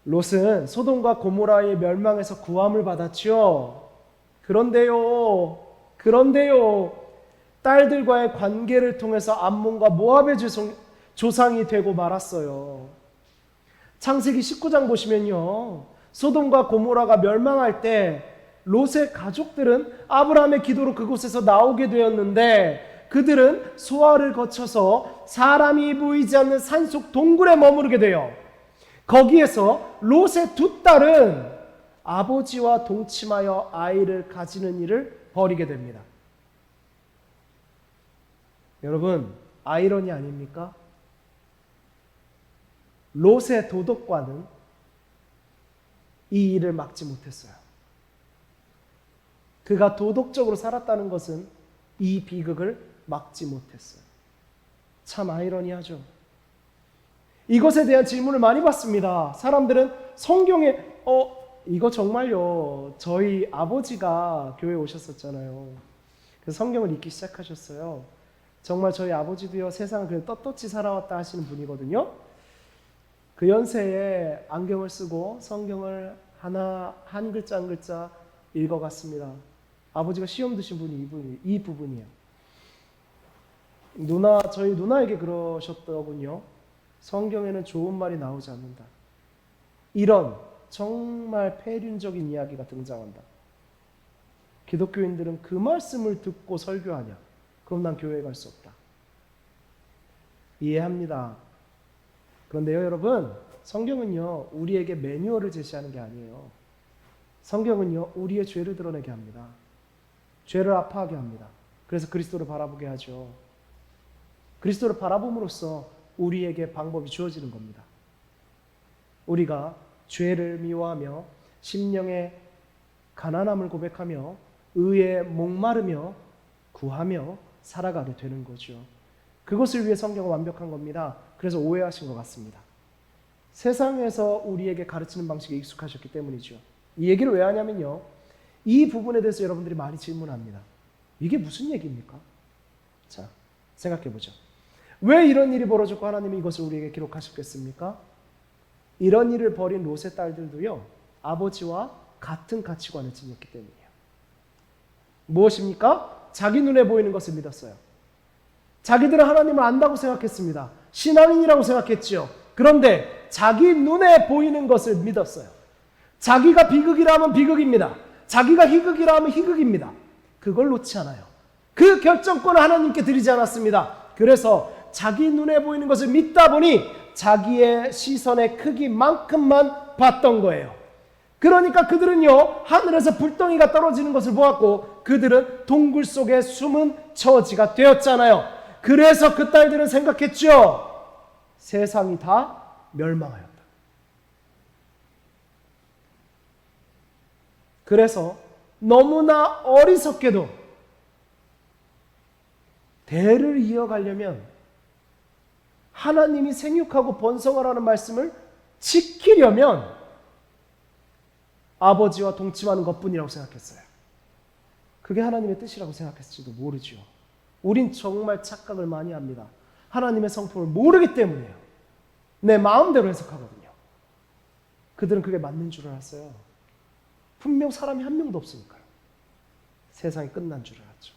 A: 롯은 소돔과 고모라의 멸망에서 구함을 받았죠. 그런데요, 딸들과의 관계를 통해서 암몬과 모압의 조상이 되고 말았어요. 창세기 19장 보시면요, 소돔과 고모라가 멸망할 때 롯의 가족들은 아브라함의 기도로 그곳에서 나오게 되었는데 그들은 소알을 거쳐서 사람이 보이지 않는 산속 동굴에 머무르게 돼요. 거기에서 롯의 두 딸은 아버지와 동침하여 아이를 가지는 일을 벌이게 됩니다. 여러분, 아이러니 아닙니까? 롯의 도덕과는 이 일을 막지 못했어요. 그가 도덕적으로 살았다는 것은 이 비극을 막지 못했어요. 참 아이러니하죠. 이것에 대한 질문을 많이 받습니다. 사람들은 성경에 이거 정말요, 저희 아버지가 교회에 오셨었잖아요. 그래서 성경을 읽기 시작하셨어요. 정말 저희 아버지도요, 세상을 그냥 떳떳이 살아왔다 하시는 분이거든요. 그 연세에 안경을 쓰고 성경을 하나 한 글자 한 글자 읽어갔습니다. 아버지가 시험 드신 분이 이 부분이에요. 저희 누나에게 그러셨더군요. 성경에는 좋은 말이 나오지 않는다. 이런 정말 폐륜적인 이야기가 등장한다. 기독교인들은 그 말씀을 듣고 설교하냐? 그럼 난 교회에 갈 수 없다. 이해합니다. 그런데요, 여러분, 성경은요, 우리에게 매뉴얼을 제시하는 게 아니에요. 성경은요, 우리의 죄를 드러내게 합니다. 죄를 아파하게 합니다. 그래서 그리스도를 바라보게 하죠. 그리스도를 바라봄으로써 우리에게 방법이 주어지는 겁니다. 우리가 죄를 미워하며 심령의 가난함을 고백하며 의에 목마르며 구하며 살아가게 되는 거죠. 그것을 위해 성경은 완벽한 겁니다. 그래서 오해하신 것 같습니다. 세상에서 우리에게 가르치는 방식에 익숙하셨기 때문이죠. 이 얘기를 왜 하냐면요, 이 부분에 대해서 여러분들이 많이 질문합니다. 이게 무슨 얘기입니까? 자, 생각해보죠. 왜 이런 일이 벌어졌고 하나님이 이것을 우리에게 기록하셨겠습니까? 이런 일을 벌인 롯의 딸들도요, 아버지와 같은 가치관을 지녔기 때문이에요. 무엇입니까? 자기 눈에 보이는 것을 믿었어요. 자기들은 하나님을 안다고 생각했습니다. 신앙인이라고 생각했죠. 그런데 자기 눈에 보이는 것을 믿었어요. 자기가 비극이라 하면 비극입니다. 자기가 희극이라 하면 희극입니다. 그걸 놓지 않아요. 그 결정권을 하나님께 드리지 않았습니다. 그래서 자기 눈에 보이는 것을 믿다 보니 자기의 시선의 크기만큼만 봤던 거예요. 그러니까 그들은요, 하늘에서 불덩이가 떨어지는 것을 보았고 그들은 동굴 속에 숨은 처지가 되었잖아요. 그래서 그 딸들은 생각했죠. 세상이 다 멸망하였다. 그래서 너무나 어리석게도 대를 이어가려면 하나님이 생육하고 번성하라는 말씀을 지키려면 아버지와 동침하는 것뿐이라고 생각했어요. 그게 하나님의 뜻이라고 생각했을지도 모르죠. 우린 정말 착각을 많이 합니다. 하나님의 성품을 모르기 때문이에요. 내 마음대로 해석하거든요. 그들은 그게 맞는 줄 알았어요. 분명 사람이 한 명도 없으니까요. 세상이 끝난 줄 알았죠.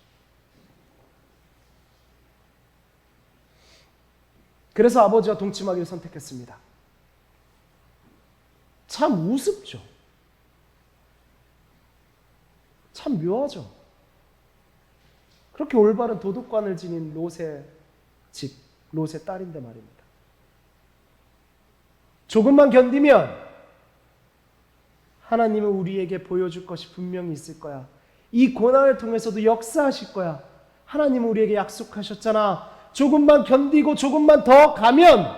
A: 그래서 아버지와 동침하기를 선택했습니다. 참 우습죠. 참 묘하죠. 그렇게 올바른 도덕관을 지닌 롯의 집, 롯의 딸인데 말입니다. 조금만 견디면 하나님은 우리에게 보여줄 것이 분명히 있을 거야. 이 고난을 통해서도 역사하실 거야. 하나님은 우리에게 약속하셨잖아. 조금만 견디고 조금만 더 가면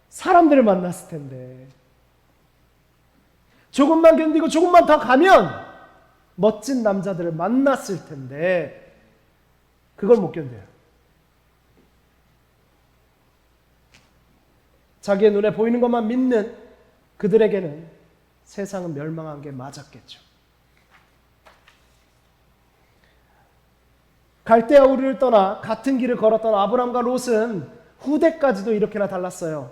A: 사람들을 만났을 텐데. 조금만 견디고 조금만 더 가면 멋진 남자들을 만났을 텐데 그걸 못 견뎌요. 자기의 눈에 보이는 것만 믿는 그들에게는 세상은 멸망한 게 맞았겠죠. 갈대아 우르를 떠나 같은 길을 걸었던 아브람과 롯은 후대까지도 이렇게나 달랐어요.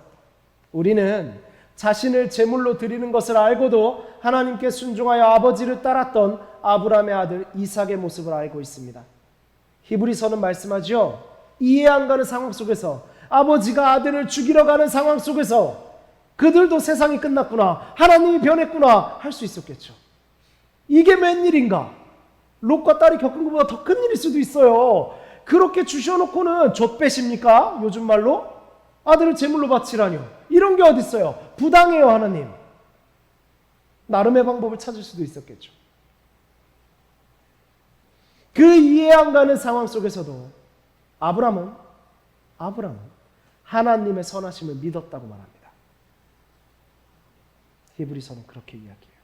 A: 우리는 자신을 제물로 드리는 것을 알고도 하나님께 순종하여 아버지를 따랐던 아브람의 아들 이삭의 모습을 알고 있습니다. 히브리서는 말씀하죠. 이해 안 가는 상황 속에서, 아버지가 아들을 죽이러 가는 상황 속에서 그들도 세상이 끝났구나, 하나님이 변했구나 할 수 있었겠죠. 이게 웬일인가? 롯과 딸이 겪은 것보다 더 큰 일일 수도 있어요. 그렇게 주셔놓고는 좆배십니까? 요즘 말로? 아들을 제물로 바치라뇨. 이런 게 어디 있어요? 부당해요, 하나님. 나름의 방법을 찾을 수도 있었겠죠. 그 이해 안 가는 상황 속에서도 아브람은 하나님의 선하심을 믿었다고 말합니다. 히브리서는 그렇게 이야기해요.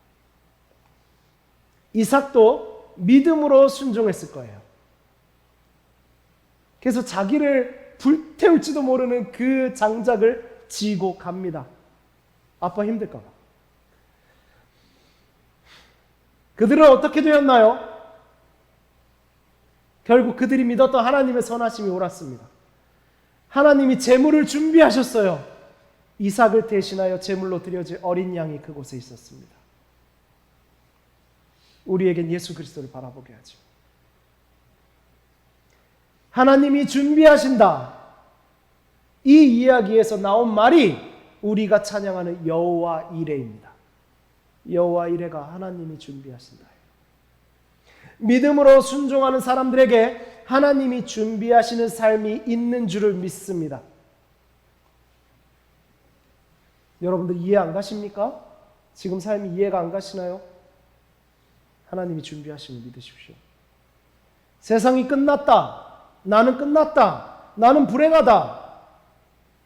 A: 이삭도 믿음으로 순종했을 거예요. 그래서 자기를 불태울지도 모르는 그 장작을 지고 갑니다. 아빠 힘들까 봐. 그들은 어떻게 되었나요? 결국 그들이 믿었던 하나님의 선하심이 옳았습니다. 하나님이 제물을 준비하셨어요. 이삭을 대신하여 제물로 드려질 어린 양이 그곳에 있었습니다. 우리에겐 예수 그리스도를 바라보게 하죠. 하나님이 준비하신다. 이 이야기에서 나온 말이 우리가 찬양하는 여호와 이레입니다. 여호와 이레가 하나님이 준비하신다. 믿음으로 순종하는 사람들에게 하나님이 준비하시는 삶이 있는 줄을 믿습니다. 여러분들 이해 안 가십니까? 지금 삶이 이해가 안 가시나요? 하나님이 준비하심을 믿으십시오. 세상이 끝났다. 나는 끝났다. 나는 불행하다.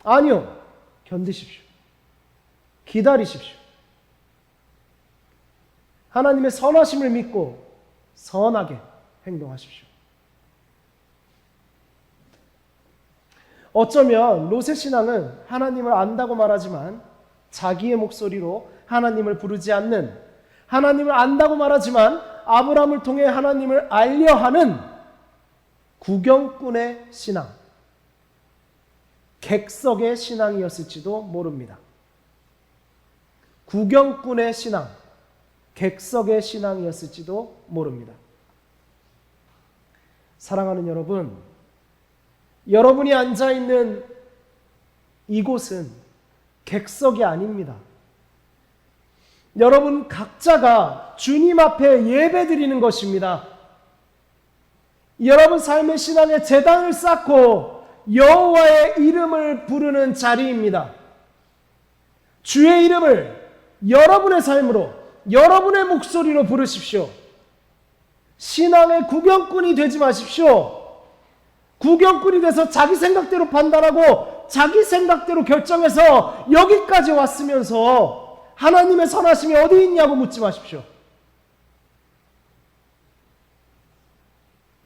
A: 아니요. 견디십시오. 기다리십시오. 하나님의 선하심을 믿고 선하게 행동하십시오. 어쩌면 롯의 신앙은 하나님을 안다고 말하지만 자기의 목소리로 하나님을 부르지 않는, 하나님을 안다고 말하지만 아브라함을 통해 하나님을 알려 하는 구경꾼의 신앙, 객석의 신앙이었을지도 모릅니다. 구경꾼의 신앙, 객석의 신앙이었을지도 모릅니다. 사랑하는 여러분, 여러분이 앉아있는 이곳은 객석이 아닙니다. 여러분 각자가 주님 앞에 예배드리는 것입니다. 여러분 삶의 신앙의 제단을 쌓고 여호와의 이름을 부르는 자리입니다. 주의 이름을 여러분의 삶으로, 여러분의 목소리로 부르십시오. 신앙의 구경꾼이 되지 마십시오. 구경꾼이 돼서 자기 생각대로 판단하고 자기 생각대로 결정해서 여기까지 왔으면서 하나님의 선하심이 어디 있냐고 묻지 마십시오.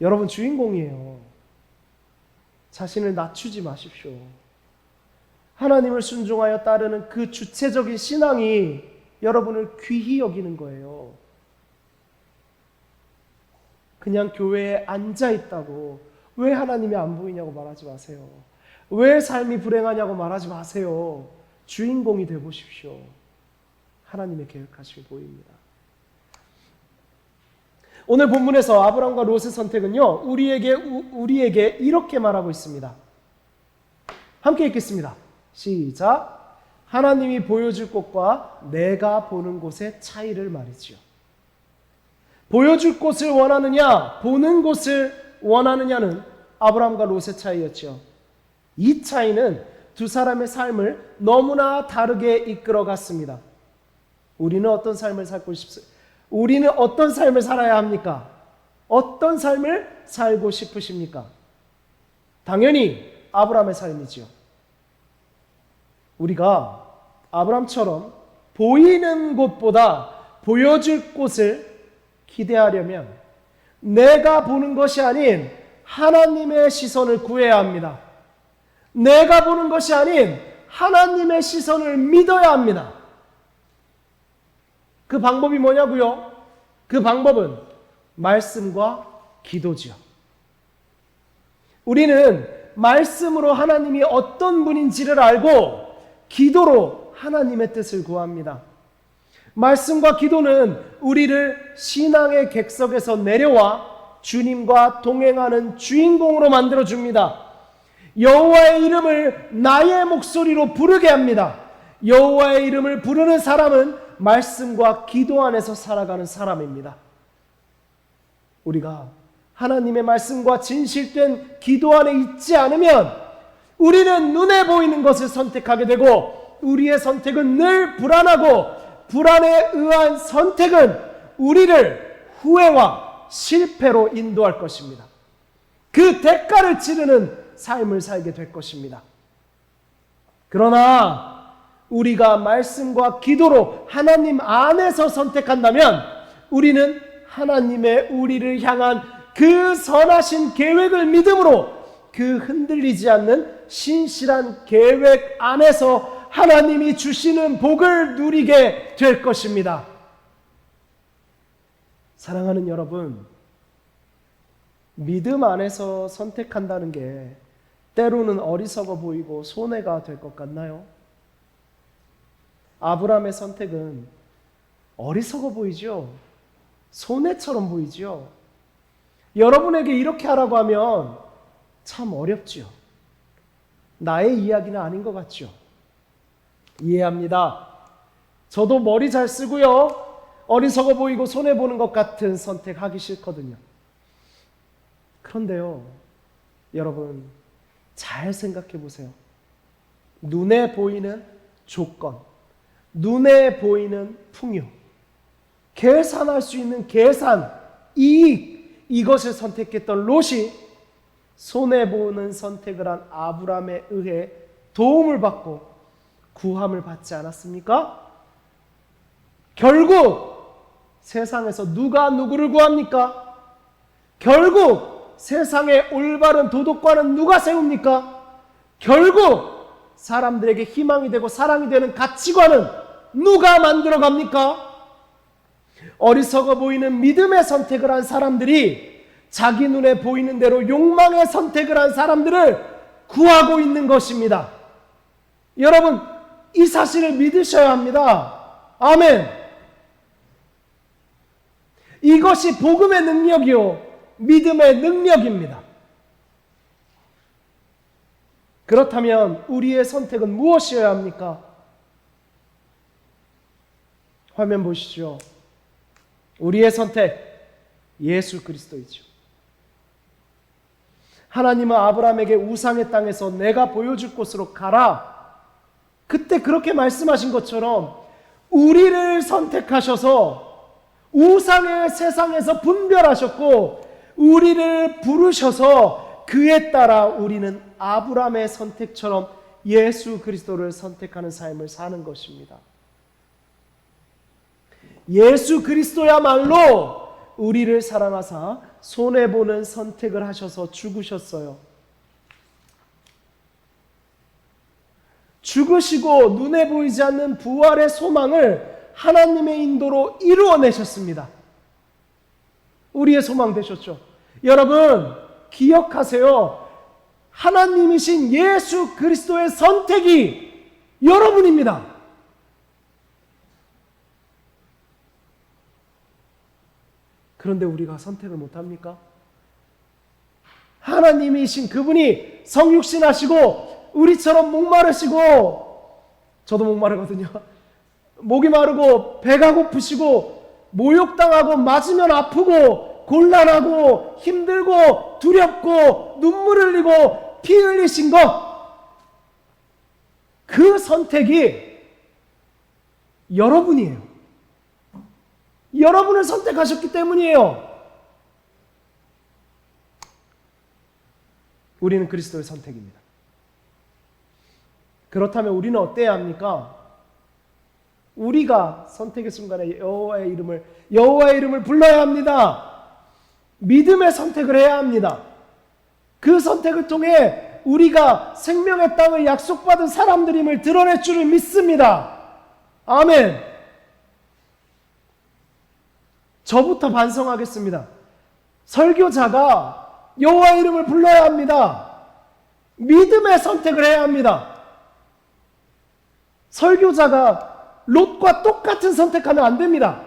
A: 여러분 주인공이에요. 자신을 낮추지 마십시오. 하나님을 순종하여 따르는 그 주체적인 신앙이 여러분을 귀히 여기는 거예요. 그냥 교회에 앉아있다고 왜 하나님이 안 보이냐고 말하지 마세요. 왜 삶이 불행하냐고 말하지 마세요. 주인공이 되보십시오. 하나님의 계획하심이 보입니다. 오늘 본문에서 아브라함과 롯의 선택은요, 우리에게 이렇게 말하고 있습니다. 함께 읽겠습니다. 시작. 하나님이 보여줄 곳과 내가 보는 곳의 차이를 말이지요. 보여줄 곳을 원하느냐, 보는 곳을 원하느냐는 아브라함과 롯의 차이였죠. 이 차이는 두 사람의 삶을 너무나 다르게 이끌어 갔습니다. 우리는 어떤 삶을 살고 싶습니까? 우리는 어떤 삶을 살아야 합니까? 어떤 삶을 살고 싶으십니까? 당연히 아브라함의 삶이지요. 우리가 아브라함처럼 보이는 곳보다 보여줄 곳을 기대하려면 내가 보는 것이 아닌 하나님의 시선을 구해야 합니다. 내가 보는 것이 아닌 하나님의 시선을 믿어야 합니다. 그 방법이 뭐냐고요? 그 방법은 말씀과 기도지요. 우리는 말씀으로 하나님이 어떤 분인지를 알고 기도로 하나님의 뜻을 구합니다. 말씀과 기도는 우리를 신앙의 객석에서 내려와 주님과 동행하는 주인공으로 만들어줍니다. 여호와의 이름을 나의 목소리로 부르게 합니다. 여호와의 이름을 부르는 사람은 말씀과 기도 안에서 살아가는 사람입니다. 우리가 하나님의 말씀과 진실된 기도 안에 있지 않으면 우리는 눈에 보이는 것을 선택하게 되고 우리의 선택은 늘 불안하고 불안에 의한 선택은 우리를 후회와 실패로 인도할 것입니다. 그 대가를 치르는 삶을 살게 될 것입니다. 그러나 우리가 말씀과 기도로 하나님 안에서 선택한다면 우리는 하나님의 우리를 향한 그 선하신 계획을 믿음으로 그 흔들리지 않는 신실한 계획 안에서 하나님이 주시는 복을 누리게 될 것입니다. 사랑하는 여러분, 믿음 안에서 선택한다는 게 때로는 어리석어 보이고 손해가 될 것 같나요? 아브라함의 선택은 어리석어 보이죠? 손해처럼 보이죠? 여러분에게 이렇게 하라고 하면 참 어렵죠? 나의 이야기는 아닌 것 같죠? 이해합니다. 저도 머리 잘 쓰고요. 어리석어 보이고 손해보는 것 같은 선택하기 싫거든요. 그런데요, 여러분 잘 생각해 보세요. 눈에 보이는 조건, 눈에 보이는 풍요, 계산할 수 있는 계산, 이익, 이것을 선택했던 롯이 손해보는 선택을 한 아브라함에 의해 도움을 받고 구함을 받지 않았습니까? 결국 세상에서 누가 누구를 구합니까? 결국 세상의 올바른 도덕관은 누가 세웁니까? 결국 사람들에게 희망이 되고 사랑이 되는 가치관은 누가 만들어 갑니까? 어리석어 보이는 믿음의 선택을 한 사람들이 자기 눈에 보이는 대로 욕망의 선택을 한 사람들을 구하고 있는 것입니다. 여러분, 이 사실을 믿으셔야 합니다. 아멘. 이것이 복음의 능력이요, 믿음의 능력입니다. 그렇다면 우리의 선택은 무엇이어야 합니까? 화면 보시죠. 우리의 선택, 예수 그리스도이죠. 하나님은 아브라함에게 우상의 땅에서 내가 보여줄 곳으로 가라. 그때 그렇게 말씀하신 것처럼 우리를 선택하셔서 우상의 세상에서 분별하셨고 우리를 부르셔서 그에 따라 우리는 아브라함의 선택처럼 예수 그리스도를 선택하는 삶을 사는 것입니다. 예수 그리스도야말로 우리를 사랑하사 손해보는 선택을 하셔서 죽으셨어요. 죽으시고 눈에 보이지 않는 부활의 소망을 하나님의 인도로 이루어내셨습니다. 우리의 소망 되셨죠. 여러분 기억하세요. 하나님이신 예수 그리스도의 선택이 여러분입니다. 그런데 우리가 선택을 못합니까? 하나님이신 그분이 성육신하시고 우리처럼 목마르시고, 저도 목마르거든요. 목이 마르고 배가 고프시고 모욕당하고 맞으면 아프고 곤란하고 힘들고 두렵고 눈물 흘리고 피 흘리신 것, 그 선택이 여러분이에요. 여러분을 선택하셨기 때문이에요. 우리는 그리스도의 선택입니다. 그렇다면 우리는 어때야 합니까? 우리가 선택의 순간에 여호와의 이름을 불러야 합니다. 믿음의 선택을 해야 합니다. 그 선택을 통해 우리가 생명의 땅을 약속받은 사람들임을 드러낼 줄을 믿습니다. 아멘. 저부터 반성하겠습니다. 설교자가 여호와의 이름을 불러야 합니다. 믿음의 선택을 해야 합니다. 설교자가 롯과 똑같은 선택하면 안 됩니다.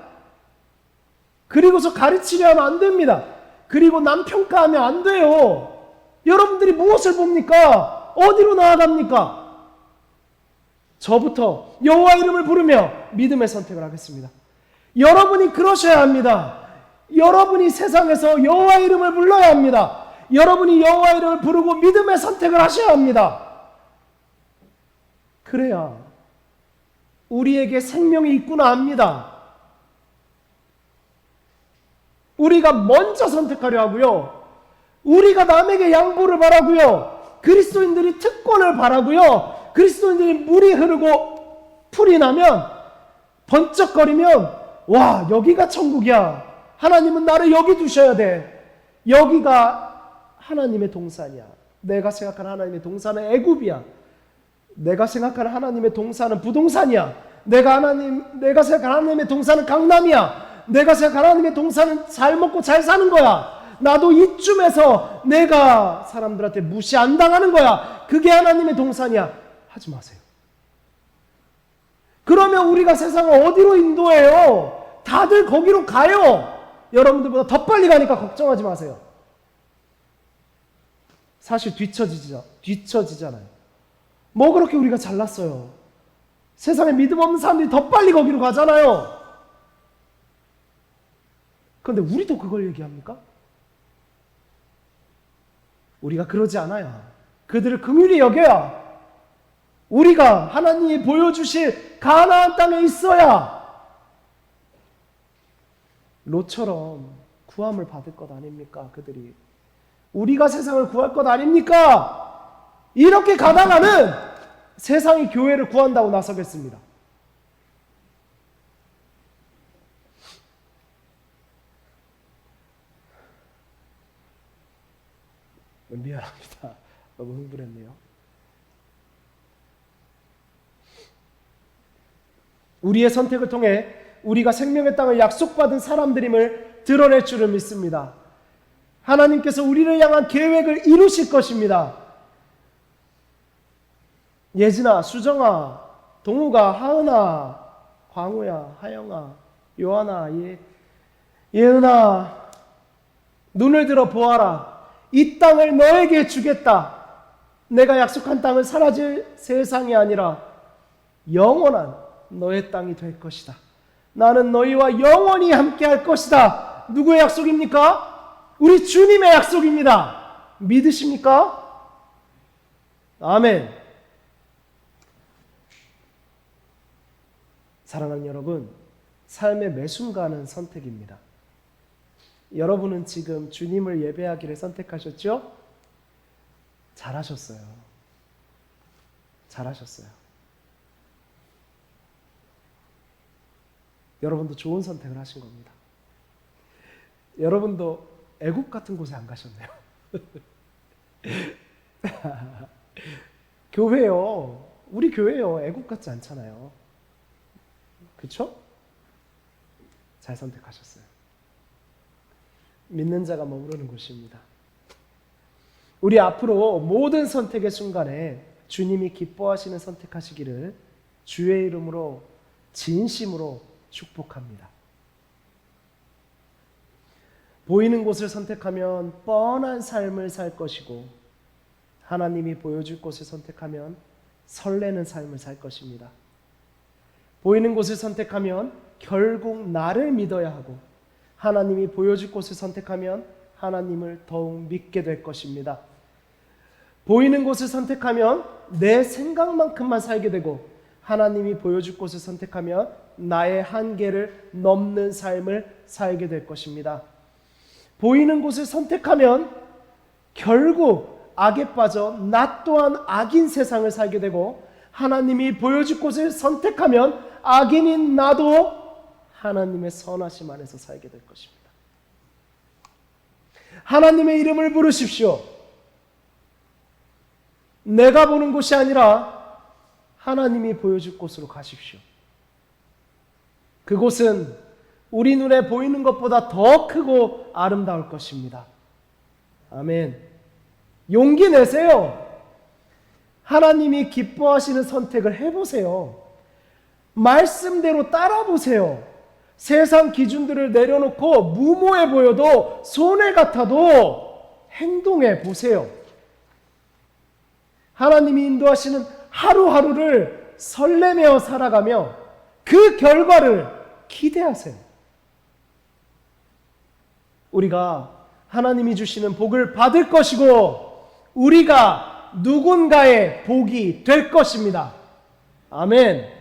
A: 그리고서 가르치려 하면 안 됩니다. 그리고 남 평가하면 안 돼요. 여러분들이 무엇을 봅니까? 어디로 나아갑니까? 저부터 여호와 이름을 부르며 믿음의 선택을 하겠습니다. 여러분이 그러셔야 합니다. 여러분이 세상에서 여호와 이름을 불러야 합니다. 여러분이 여호와 이름을 부르고 믿음의 선택을 하셔야 합니다. 그래야 우리에게 생명이 있구나 합니다. 우리가 먼저 선택하려 하고요. 우리가 남에게 양보를 바라고요. 그리스도인들이 특권을 바라고요. 그리스도인들이 물이 흐르고 풀이 나면 번쩍거리면 와, 여기가 천국이야. 하나님은 나를 여기 두셔야 돼. 여기가 하나님의 동산이야. 내가 생각하는 하나님의 동산은 애굽이야. 내가 생각하는 하나님의 동산은 부동산이야. 내가 생각하는 하나님의 동산은 강남이야. 내가 생각하는 하나님의 동산은 잘 먹고 잘 사는 거야. 나도 이쯤에서 내가 사람들한테 무시 안 당하는 거야. 그게 하나님의 동산이야. 하지 마세요. 그러면 우리가 세상을 어디로 인도해요? 다들 거기로 가요. 여러분들보다 더 빨리 가니까 걱정하지 마세요. 사실 뒤처지잖아요. 뭐 그렇게 우리가 잘났어요. 세상에 믿음 없는 사람들이 더 빨리 거기로 가잖아요. 그런데 우리도 그걸 얘기합니까? 우리가 그러지 않아야, 그들을 긍휼히 여겨야, 우리가 하나님이 보여주실 가나안 땅에 있어야 롯처럼 구함을 받을 것 아닙니까? 그들이 우리가 세상을 구할 것 아닙니까? 이렇게 가다가는 세상이 교회를 구한다고 나서겠습니다. 미안합니다. 너무 흥분했네요. 우리의 선택을 통해 우리가 생명의 땅을 약속받은 사람들임을 드러낼 줄을 믿습니다. 하나님께서 우리를 향한 계획을 이루실 것입니다. 예진아, 수정아, 동우가, 하은아, 광우야, 하영아, 요한아, 예은아, 눈을 들어 보아라. 이 땅을 너에게 주겠다. 내가 약속한 땅은 사라질 세상이 아니라 영원한 너의 땅이 될 것이다. 나는 너희와 영원히 함께 할 것이다. 누구의 약속입니까? 우리 주님의 약속입니다. 믿으십니까? 아멘. 사랑하는 여러분, 삶의 매 순간은 선택입니다. 여러분은 지금 주님을 예배하기를 선택하셨죠? 잘하셨어요. 잘하셨어요. 여러분도 좋은 선택을 하신 겁니다. 여러분도 애국 같은 곳에 안 가셨네요. 교회요. 우리 교회요. 애국 같지 않잖아요. 그렇죠? 잘 선택하셨어요. 믿는 자가 머무르는 곳입니다. 우리 앞으로 모든 선택의 순간에 주님이 기뻐하시는 선택하시기를 주의 이름으로 진심으로 축복합니다. 보이는 곳을 선택하면 뻔한 삶을 살 것이고, 하나님이 보여줄 곳을 선택하면 설레는 삶을 살 것입니다. 보이는 곳을 선택하면 결국 나를 믿어야 하고, 하나님이 보여줄 곳을 선택하면 하나님을 더욱 믿게 될 것입니다. 보이는 곳을 선택하면 내 생각만큼만 살게 되고, 하나님이 보여줄 곳을 선택하면 나의 한계를 넘는 삶을 살게 될 것입니다. 보이는 곳을 선택하면 결국 악에 빠져 나 또한 악인 세상을 살게 되고, 하나님이 보여줄 곳을 선택하면 악인인 나도 하나님의 선하심 안에서 살게 될 것입니다. 하나님의 이름을 부르십시오. 내가 보는 곳이 아니라 하나님이 보여줄 곳으로 가십시오. 그곳은 우리 눈에 보이는 것보다 더 크고 아름다울 것입니다. 아멘. 용기 내세요. 하나님이 기뻐하시는 선택을 해보세요. 말씀대로 따라보세요. 세상 기준들을 내려놓고 무모해 보여도 손해 같아도 행동해 보세요. 하나님이 인도하시는 하루하루를 설레며 살아가며 그 결과를 기대하세요. 우리가 하나님이 주시는 복을 받을 것이고, 우리가 누군가의 복이 될 것입니다. 아멘.